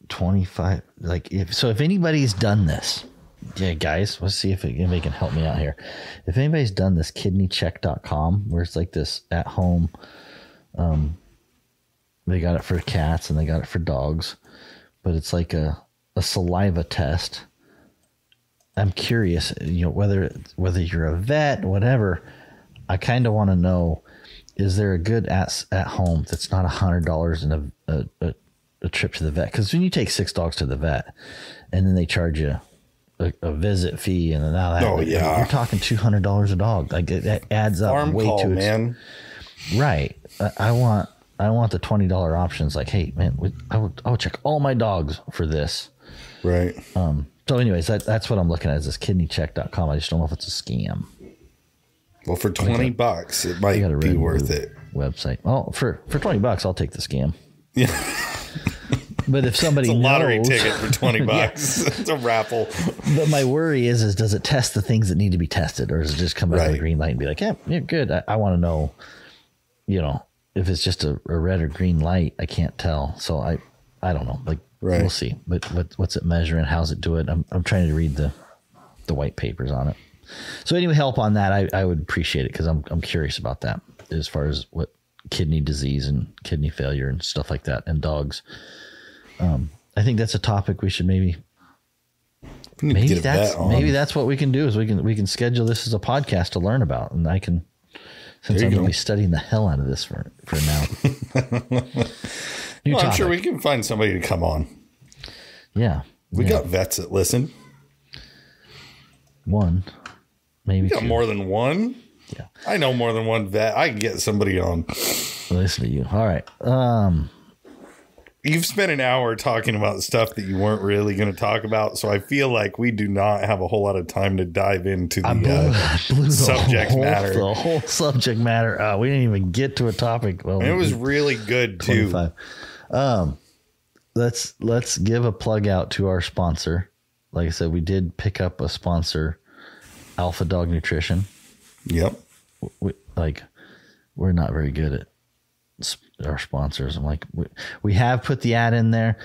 25, if anybody's done this, guys, let's see if anybody can help me out here. If anybody's done this, kidneycheck.com, where it's like this at home, they got it for cats and they got it for dogs, but it's like a saliva test. I'm curious, whether you're a vet, whatever, I kind of want to know, is there a good at home that's not $100 in a trip to the vet? Because when you take 6 dogs to the vet and then they charge you a visit fee, and then now that you're talking $200 a dog. Like, that adds up way too much, man. Right. I want the $20 options. Like, hey man, I would check all my dogs for this. Right. So anyways, that's what I'm looking at, is this kidneycheck.com. I just don't know if it's a scam. Well, for $20, it might be worth it. Website. Oh, for $20, I'll take the scam. Yeah. But if somebody it's a knows, lottery ticket for $20, it's a raffle. But my worry is does it test the things that need to be tested, or does it just come back with a green light and be like, yeah, you're good? I want to know, if it's just a red or green light. I can't tell. So I don't know. Like, we'll see. But what's it measuring? How's it do it? I'm trying to read the white papers on it. So anyway, help on that. I would appreciate it, because I'm curious about that, as far as what kidney disease and kidney failure and stuff like that in dogs. I think that's a topic we should maybe that's what we can do, is we can schedule this as a podcast to learn about, and I can, since I'm going to be studying the hell out of this for now. I'm sure we can find somebody to come on. Yeah. We got vets that listen. One, maybe we got 2. more than one. Yeah. I know more than one vet. I can get somebody on. Listen to you. All right. you've spent an hour talking about stuff that you weren't really going to talk about. So I feel like we do not have a whole lot of time to dive into the subject matter. The whole subject matter. We didn't even get to a topic. Well, it was really good too. 25. Let's give a plug out to our sponsor. Like I said, we did pick up a sponsor, Alpha Dog Nutrition. Yep. We're not very good at our sponsors. I'm like, we have put the ad in there.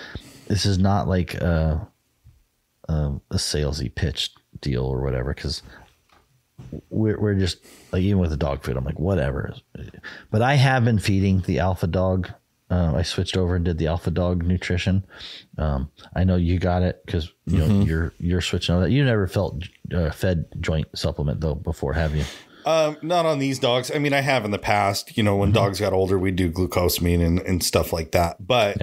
This is not like a salesy pitch deal or whatever, because we're just like, even with the dog food, I'm like, whatever. But I have been feeding the Alpha Dog. I switched over and did the Alpha Dog Nutrition. I know you got it because you know you're switching on that. You never fed joint supplement though before, have you? Not on these dogs. I mean, I have in the past. You know, when dogs got older, we do glucosamine and stuff like that. But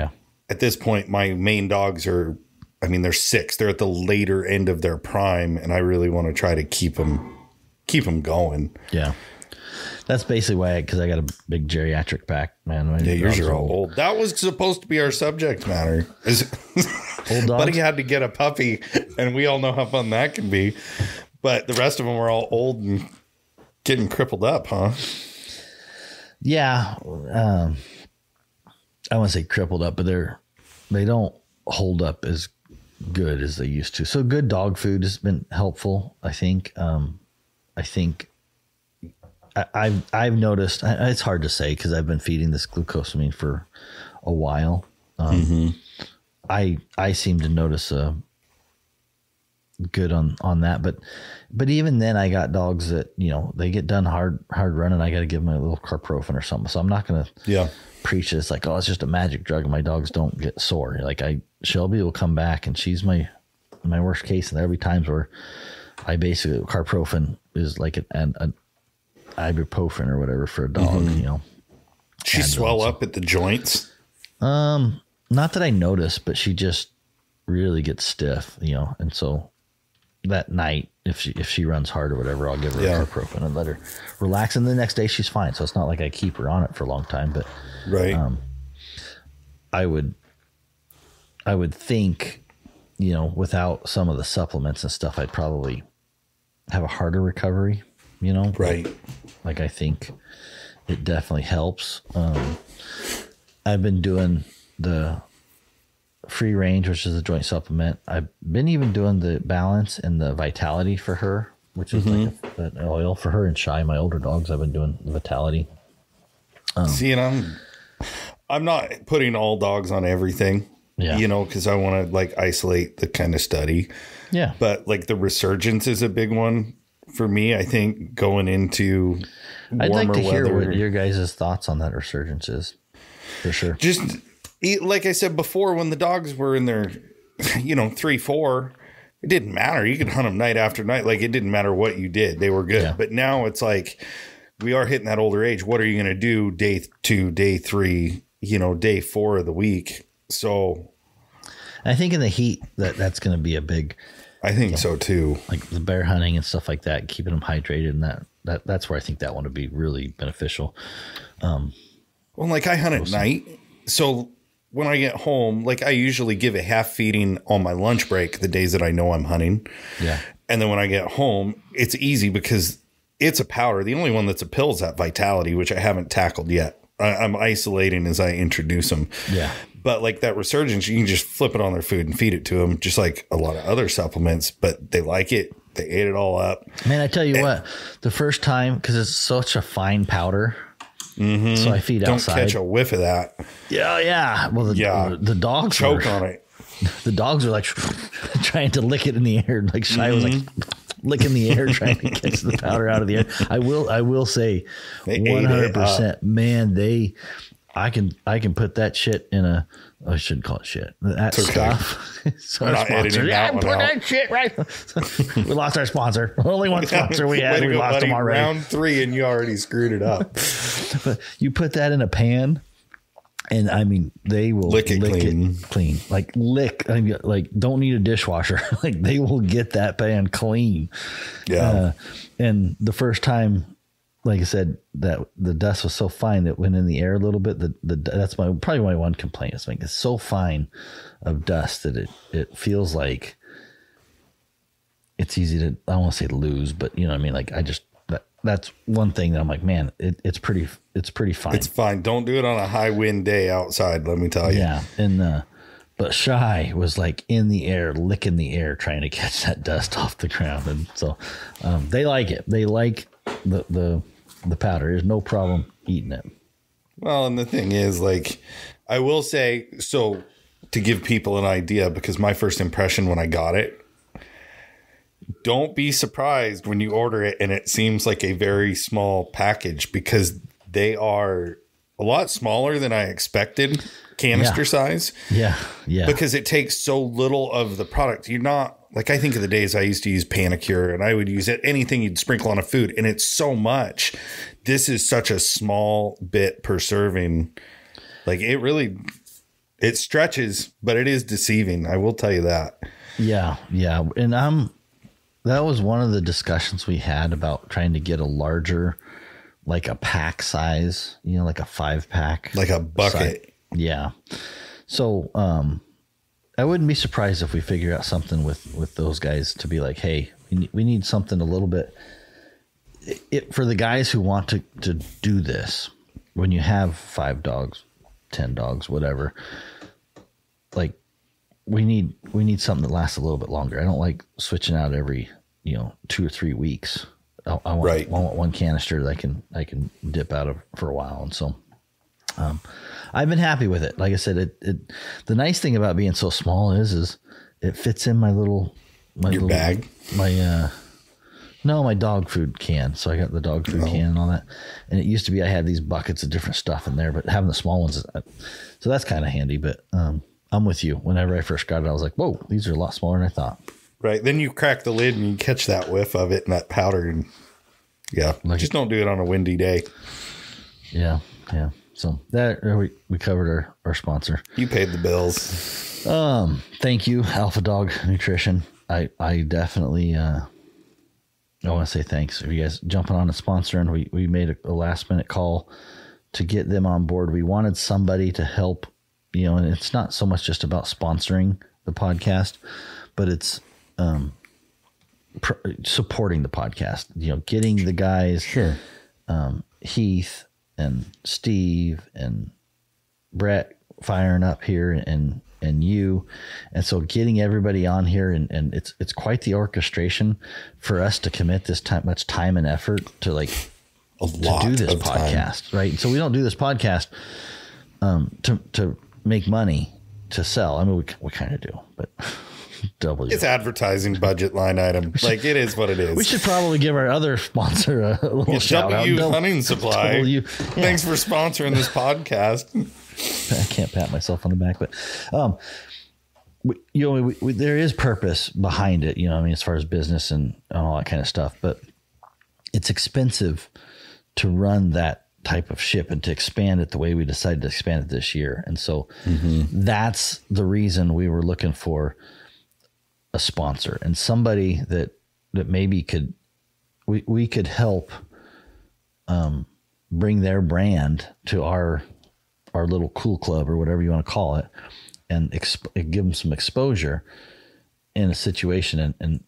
at this point, my main dogs are, I mean, they're 6. They're at the later end of their prime, and I really want to try to keep them going. Yeah. That's basically why, because I got a big geriatric pack, man. Yeah, yours are all old. That was supposed to be our subject matter. Old dogs? Buddy had to get a puppy, and we all know how fun that can be. But the rest of them were all old and getting crippled up, huh? Yeah. I wouldn't say crippled up, but they don't hold up as good as they used to. So good dog food has been helpful, I think. I've noticed, it's hard to say because I've been feeding this glucosamine for a while. I seem to notice good on that, but even then I got dogs that, you know, they get done hard running. I got to give them a little carprofen or something. So I'm not going to preach this like, oh, it's just a magic drug and my dogs don't get sore. Like Shelby will come back and she's my worst case. And there'll be times where I basically, carprofen is like an ibuprofen or whatever for a dog, you know. She swell up at the joints? Not that I notice, but she just really gets stiff, you know. And so that night, if she runs hard or whatever, I'll give her a carprofen and let her relax. And the next day she's fine. So it's not like I keep her on it for a long time, but I would think, you know, without some of the supplements and stuff, I'd probably have a harder recovery, you know? Right. Like I think it definitely helps. I've been doing the free range, which is a joint supplement. I've been even doing the balance and the vitality for her, which is like an oil for her and Shy, my older dogs. I've been doing the vitality. See, and I'm not putting all dogs on everything, you know, because I want to like isolate the kind of study. Yeah. But like the resurgence is a big one for me. I think going into warmer I'd like to hear weather, what your guys' thoughts on that resurgence is, for sure. Just like I said before, when the dogs were in their, you know, 3-4, it didn't matter. You could hunt them night after night. Like it didn't matter what you did. They were good. Yeah. But now it's like we are hitting that older age. What are you going to do day 2, day 3, you know, day 4 of the week? So I think in the heat that's going to be a big, I think so too. Like the bear hunting and stuff like that, keeping them hydrated, and that's where I think that one would be really beneficial. Well, like I hunt at night, so when I get home, like I usually give a half feeding on my lunch break the days that I know I'm hunting. Yeah. And then when I get home, it's easy because it's a powder. The only one that's a pill is that Vitality, which I haven't tackled yet. I'm isolating as I introduce them. Yeah. But like that resurgence, you can just flip it on their food and feed it to them, just like a lot of other supplements, but they like it. They ate it all up. Man, I tell you what, the first time, because it's such a fine powder, so I feed outside. Don't catch a whiff of that. Yeah, yeah. Well, the dogs choke on it. The dogs are like trying to lick it in the air. Like Shy was like licking the air, trying to catch the powder out of the air. I will say 100%, man, I can put that shit in a, I shouldn't call it shit. That stuff. So our sponsor. Yeah, put that shit right. We lost our sponsor. Only one sponsor we had. We lost them already. Round 3 and you already screwed it up. But you put that in a pan, and I mean, they will lick it clean. Like lick. I mean, like don't need a dishwasher. Like they will get that pan clean. Yeah. And the first time like I said, that the dust was so fine that went in the air a little bit. That's probably my one complaint. It's so fine of dust that it feels like it's easy to, I don't want to say lose, but you know what I mean? Like that's one thing that I'm like, man, it's pretty fine. It's fine. Don't do it on a high wind day outside. Let me tell you. Yeah. And, but Shy was like in the air, licking the air, trying to catch that dust off the ground. And so, they like it. They like the powder. There's no problem eating it. Well, and the thing is, like, I will say, so to give people an idea, because my first impression when I got it, don't be surprised when you order it and it seems like a very small package, because they are a lot smaller than I expected, canister size. Yeah. Yeah. Because it takes so little of the product. You're not, like, I think of the days I used to use Panicure, and I would use anything you'd sprinkle on a food, and it's so much. This is such a small bit per serving. Like, it stretches, but it is deceiving. I will tell you that. Yeah. Yeah. And that was one of the discussions we had about trying to get a larger, like a pack size, you know, like a 5-pack. Like a bucket. Size. Yeah. So, I wouldn't be surprised if we figure out something with those guys to be like, hey, we need something a little bit for the guys who want to do this. When you have 5 dogs, 10 dogs, whatever, like we need something that lasts a little bit longer. I don't like switching out every, 2 or 3 weeks. I want one canister that I can dip out of for a while. And so, I've been happy with it. Like I said, the nice thing about being so small is it fits in my bag, my dog food can. So I got the dog food can and all that. And it used to be, I had these buckets of different stuff in there, but having the small ones, so that's kind of handy. But, I'm with you. Whenever I first got it, I was like, whoa, these are a lot smaller than I thought. Right. Then you crack the lid and you catch that whiff of it and that powder. And yeah, just don't do it on a windy day. Yeah. Yeah. So that we covered our sponsor. You paid the bills. Thank you, Alpha Dog Nutrition. I definitely, I want to say thanks for you guys jumping on and sponsoring. We made a last minute call to get them on board. We wanted somebody to help, and it's not so much just about sponsoring the podcast, but it's, supporting the podcast, getting the guys, sure. Heath and Steve and Brett firing up here and you. And so getting everybody on here and it's quite the orchestration for us to commit this much time and effort to do this podcast. Time. Right. So we don't do this podcast, to make money to sell. I mean, we kind of do, but it's advertising budget line item. Like, it is what it is. We should probably give our other sponsor a little shout out. Hunting Supply. Thanks for sponsoring this podcast. I can't pat myself on the back, but there is purpose behind it. As far as business and all that kind of stuff. But it's expensive to run that type of ship and to expand it the way we decided to expand it this year. And so that's the reason we were looking for a sponsor and somebody that maybe we could help bring their brand to our little cool club or whatever you want to call it, and give them some exposure in a situation. And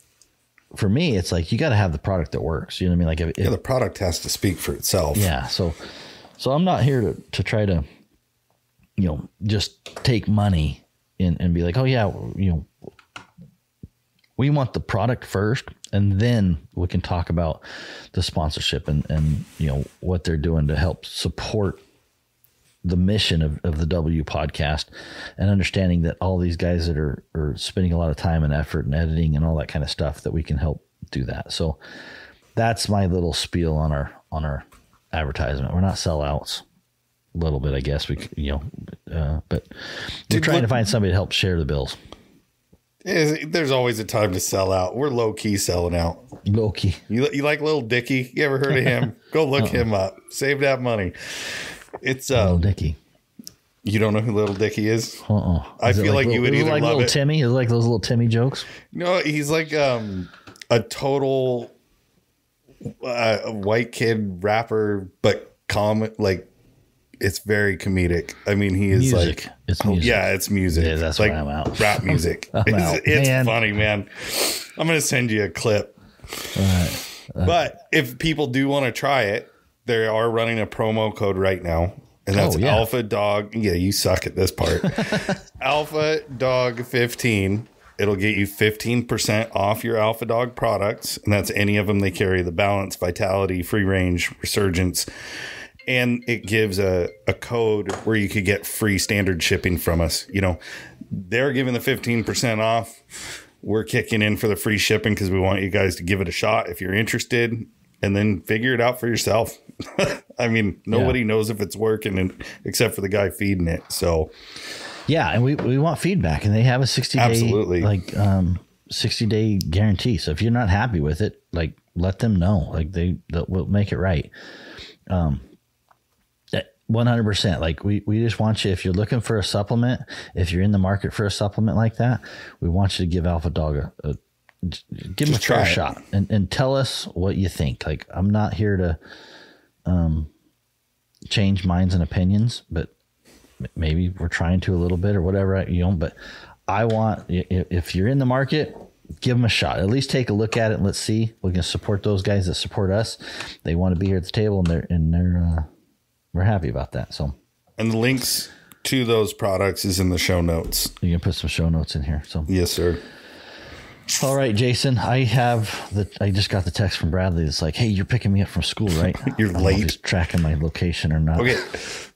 for me, it's like, you got to have the product that works. You know what I mean? Like the product has to speak for itself. Yeah. So I'm not here to try to, just take money and be like, oh yeah, we want the product first, and then we can talk about the sponsorship and what they're doing to help support the mission of the W podcast, and understanding that all these guys that are spending a lot of time and effort and editing and all that kind of stuff, that we can help do that. So that's my little spiel on our advertisement. We're not sellouts. A little bit, I guess but we're trying to find somebody to help share the bills. There's always a time to sell out. We're low key selling out. Low key. You like Little Dicky? You ever heard of him? Go look him up. Save that money. It's Little Dicky. You don't know who Little Dicky is? I feel like you would either like love little it. Timmy. Is it like those little Timmy jokes? No, he's like a total a white kid rapper, but like it's very comedic. I mean, he is music. like, It's music. yeah, it's music. Yeah, that's like why I'm out. Rap music. It's funny, man. I'm going to send you a clip. But if people do want to try it, they are running a promo code right now. And that's Alpha Dog. Yeah, you suck at this part. Alpha Dog 15. It'll get you 15% off your Alpha Dog products. And that's any of them they carry: the Balance, Vitality, Free Range, Resurgence. And it gives a code where you could get free standard shipping from us. You know, they're giving the 15% off. We're kicking in for the free shipping because we want you guys to give it a shot if you're interested, and then figure it out for yourself. I mean, nobody knows if it's working except for the guy feeding it. So, yeah, and we want feedback, and they have a 60-day 60-day guarantee. So if you're not happy with it, like, let them know. Like, they'll make it right. 100%. Like, we just want you, if you're looking for a supplement, if you're in the market for a supplement like that, we want you to give Alpha Dog give them a fair shot and tell us what you think. Like, I'm not here to change minds and opinions, but maybe we're trying to a little bit or whatever, but I want, if you're in the market, give them a shot. At least take a look at it and let's see. We're going to support those guys that support us. They want to be here at the table, and we're happy about that. So, and the links to those products is in the show notes. You can put some show notes in here. So, yes, sir. All right, Jason, I just got the text from Bradley. It's like, hey, you're picking me up from school, right? You're late. He's tracking my location or not. Okay.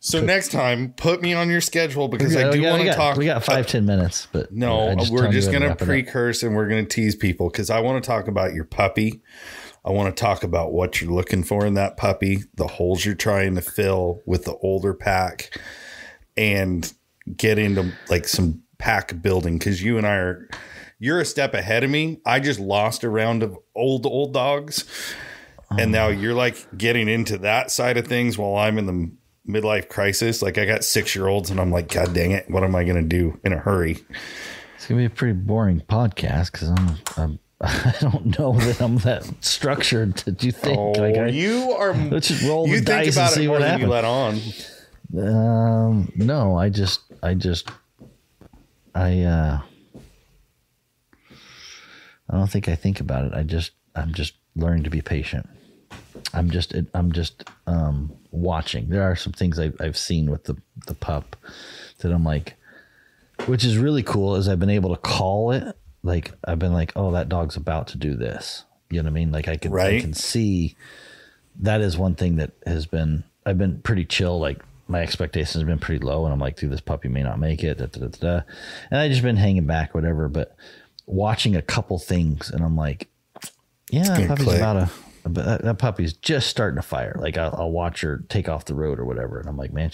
So next time, put me on your schedule because I do want to talk. We got 5-10 minutes, but no, we're just going to precurse and we're going to tease people because I want to talk about your puppy. I want to talk about what you're looking for in that puppy, the holes you're trying to fill with the older pack, and get into like some pack building because you and I you're a step ahead of me. I just lost a round of old dogs, and now you're like getting into that side of things while I'm in the midlife crisis. Like, I got 6-year-olds and I'm like, God dang it, what am I going to do in a hurry? It's going to be a pretty boring podcast because I don't know that I'm that structured that you think. Oh, you are. Let's just roll the dice and see what happens. You let on. No, I don't think I think about it. I'm just learning to be patient. I'm just watching. There are some things I've seen with the pup that I'm like, which is really cool, is I've been able to call it. Like, I've been like, oh, that dog's about to do this. You know what I mean? Like, I can see that is one thing that I've been pretty chill. Like, my expectations have been pretty low, and I'm like, dude, this puppy may not make it. And I just been hanging back, whatever. But watching a couple things, and I'm like, yeah, that puppy's just starting to fire. Like, I'll watch her take off the road or whatever, and I'm like, man,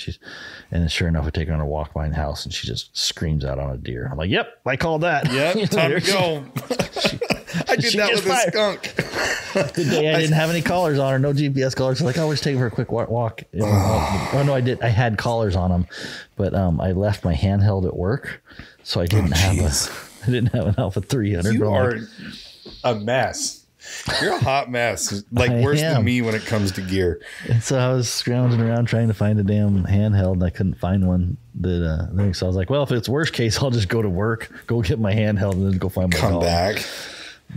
and then sure enough, I take her on a walk behind the house, and she just screams out on a deer. I'm like, yep, I called that. Yep, time to go. I did that with a skunk. The day I didn't have any collars on her, no GPS collars. Like, I was taking her a quick walk. Oh no, I did. I had collars on them, but I left my handheld at work, so I didn't have an Alpha 300. You are a mess. You're a hot mess. Like, worse than me when it comes to gear. And so I was scrounging around trying to find a damn handheld, and I couldn't find one. So I was like, well, if it's worst case, I'll just go to work, go get my handheld, and then go find my dog. Back.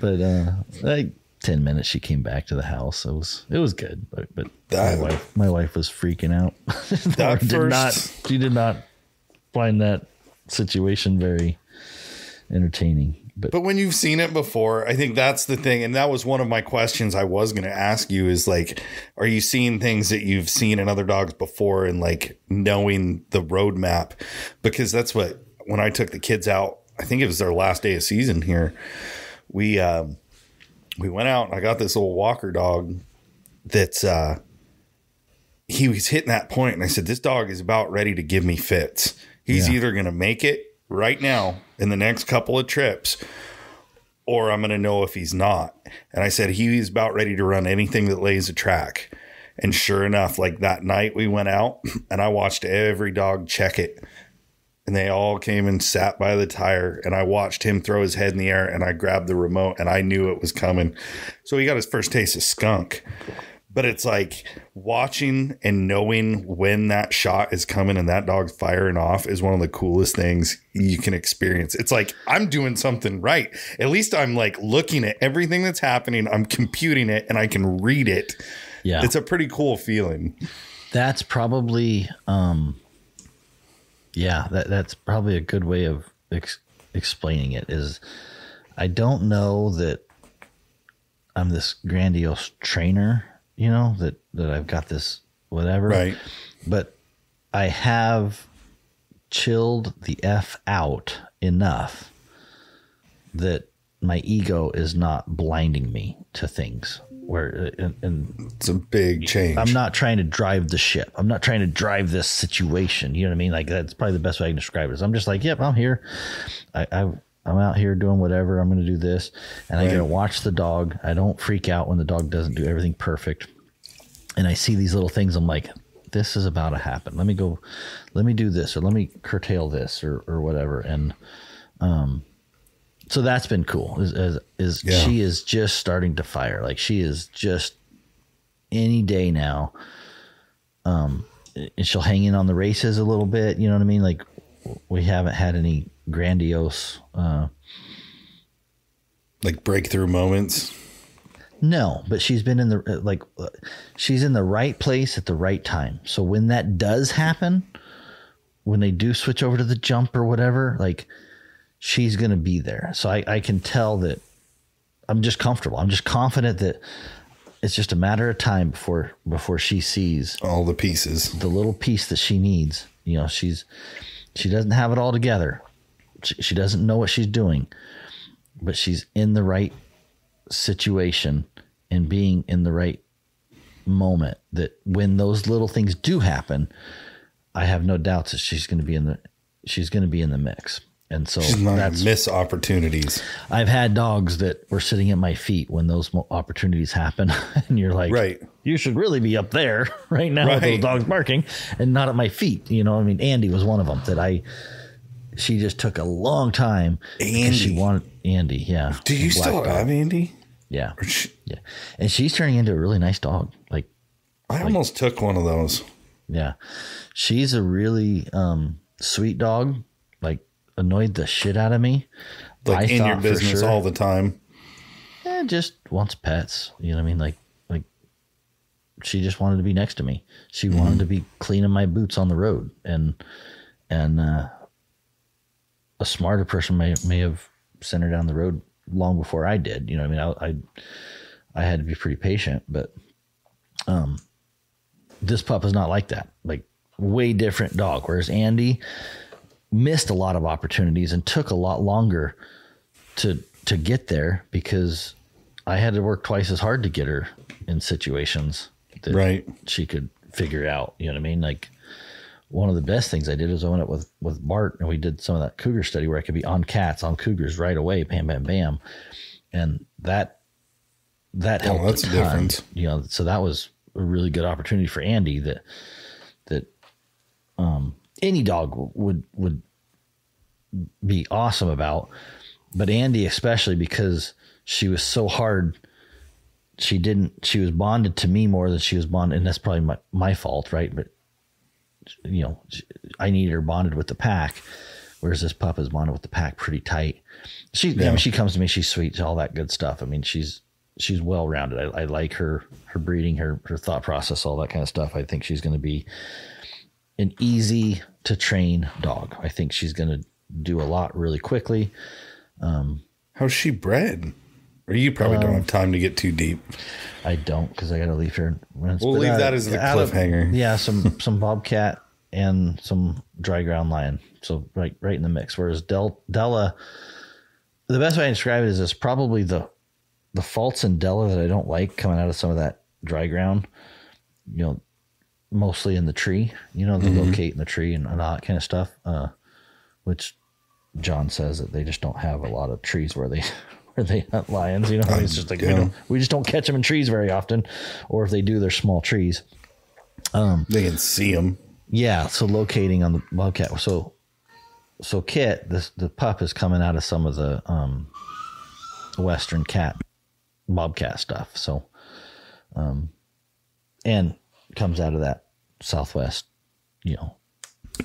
But like 10 minutes, she came back to the house. It was good. But my wife was freaking out. She did not find that situation very entertaining. But when you've seen it before, I think that's the thing. And that was one of my questions I was going to ask you is, like, are you seeing things that you've seen in other dogs before and, like, knowing the roadmap? Because that's what, when I took the kids out, I think it was their last day of season here. We went out and I got this little walker dog that's, he was hitting that point, and I said, this dog is about ready to give me fits. He's either going to make it right now in the next couple of trips, or I'm going to know if he's not. And I said, he's about ready to run anything that lays a track. And sure enough, like that night we went out and I watched every dog check it. and they all came and sat by the tire, and I watched him throw his head in the air, and I grabbed the remote, and I knew it was coming. So he got his first taste of skunk. But it's like watching and knowing when that shot is coming and that dog's firing off is one of the coolest things you can experience. It's like, I'm doing something right. At least I'm like looking at everything that's happening. I'm computing it and I can read it. Yeah. It's a pretty cool feeling. That's probably, that's probably a good way of explaining it. Is I don't know that I'm this grandiose trainer, you know, that I've got this whatever, right? But I have chilled the F out enough that my ego is not blinding me to things. Where and it's a big change. I'm not trying to drive the ship. I'm not trying to drive this situation. You know what I mean? Like, that's probably the best way I can describe it. Is I'm just like, yep, I'm here. I'm out here doing whatever. I'm going to do this, and I got to watch the dog. I don't freak out when the dog doesn't do everything perfect. And I see these little things. I'm like, this is about to happen. Let me do this, or let me curtail this, or whatever. And so that's been cool. She is just starting to fire. Like, she is just any day now. And she'll hang in on the races a little bit. You know what I mean? Like, we haven't had any grandiose, like breakthrough moments. No, but she's been in she's in the right place at the right time. So when that does happen, when they do switch over to the jump or whatever, like, she's going to be there. So I can tell that I'm just comfortable. I'm just confident that it's just a matter of time before she sees all the pieces, the little piece that she needs. You know, she doesn't have it all together. She doesn't know what she's doing, but she's in the right situation and being in the right moment, that when those little things do happen, I have no doubts that she's going to be in the mix. And so she's not going to miss opportunities. I've had dogs that were sitting at my feet when those opportunities happen, and you're like, right, you should really be up there right now with those dogs barking and not at my feet. You know, I mean, Andy was one of them that she just took a long time. Andy. She wanted Andy. Yeah. Do you still have Andy? Yeah. Yeah. And she's turning into a really nice dog. Like, I almost took one of those. Yeah. She's a really sweet dog. Like, annoyed the shit out of me. Like, in your business all the time. Yeah, just wants pets. You know what I mean? Like she just wanted to be next to me. She wanted to be cleaning my boots on the road. And a smarter person may have sent her down the road long before I did. You know what I mean? I had to be pretty patient, but this pup is not like that. Like, way different dog. Whereas Andy missed a lot of opportunities and took a lot longer to get there, because I had to work twice as hard to get her in situations that she could figure out. You know what I mean? Like, one of the best things I did is I went up with Bart, and we did some of that cougar study where I could be on cats, on cougars right away, bam, bam, bam. And that helped. That's a difference. You know, so that was a really good opportunity for Andy that any dog would be awesome about, but Andy especially, because she was so hard. She was bonded to me more than she was bonded, and that's probably my fault, right? But, you know, I needed her bonded with the pack, whereas this pup is bonded with the pack pretty tight. I mean, she comes to me, she's sweet, all that good stuff. I mean, she's well rounded. I like her breeding, her thought process, all that kind of stuff. I think she's going to be an easy to train dog. I think she's going to do a lot really quickly. How's she bred? Or you probably don't have time to get too deep. I don't, because I got to leave her. We'll leave that as the cliffhanger. Some bobcat and some dry ground lion. So right in the mix. Whereas Della, the best way I describe it is probably the faults in Della that I don't like coming out of some of that dry ground. You know, mostly in the tree. You know, they locate in the tree and all that kind of stuff. Which John says that they just don't have a lot of trees where they hunt lions. You know, it's just like we just don't catch them in trees very often, or if they do, they're small trees. They can see them. Yeah, so locating on the bobcat. So so Kit, the pup is coming out of some of the Western cat, bobcat stuff. So, and comes out of that Southwest,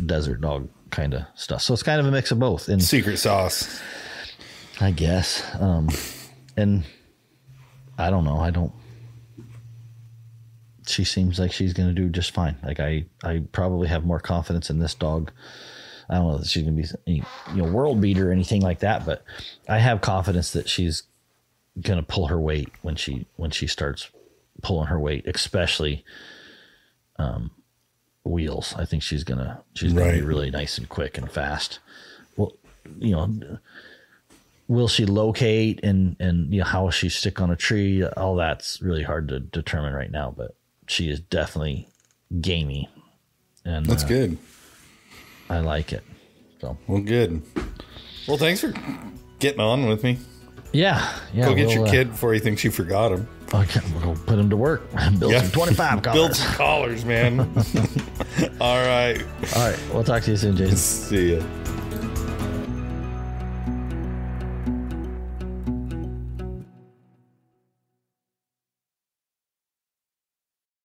desert dog kind of stuff. So it's kind of a mix of both. And secret sauce, I guess. And I don't know. She seems like she's going to do just fine. Like I probably have more confidence in this dog. I don't know that she's going to be, world beater or anything like that, but I have confidence that she's going to pull her weight when she starts pulling her weight, especially wheels. I think she's going to be really nice and quick and fast. Well, will she locate and how will she stick on a tree? All that's really hard to determine right now, but she is definitely gamey, and that's good. I like it. So well, good. Well, thanks for getting on with me. Yeah. Go get your kid before he thinks you forgot him. Okay, we'll put him to work. Build some 25 collars. Build some collars, man. All right. We'll talk to you soon, Jason. See ya.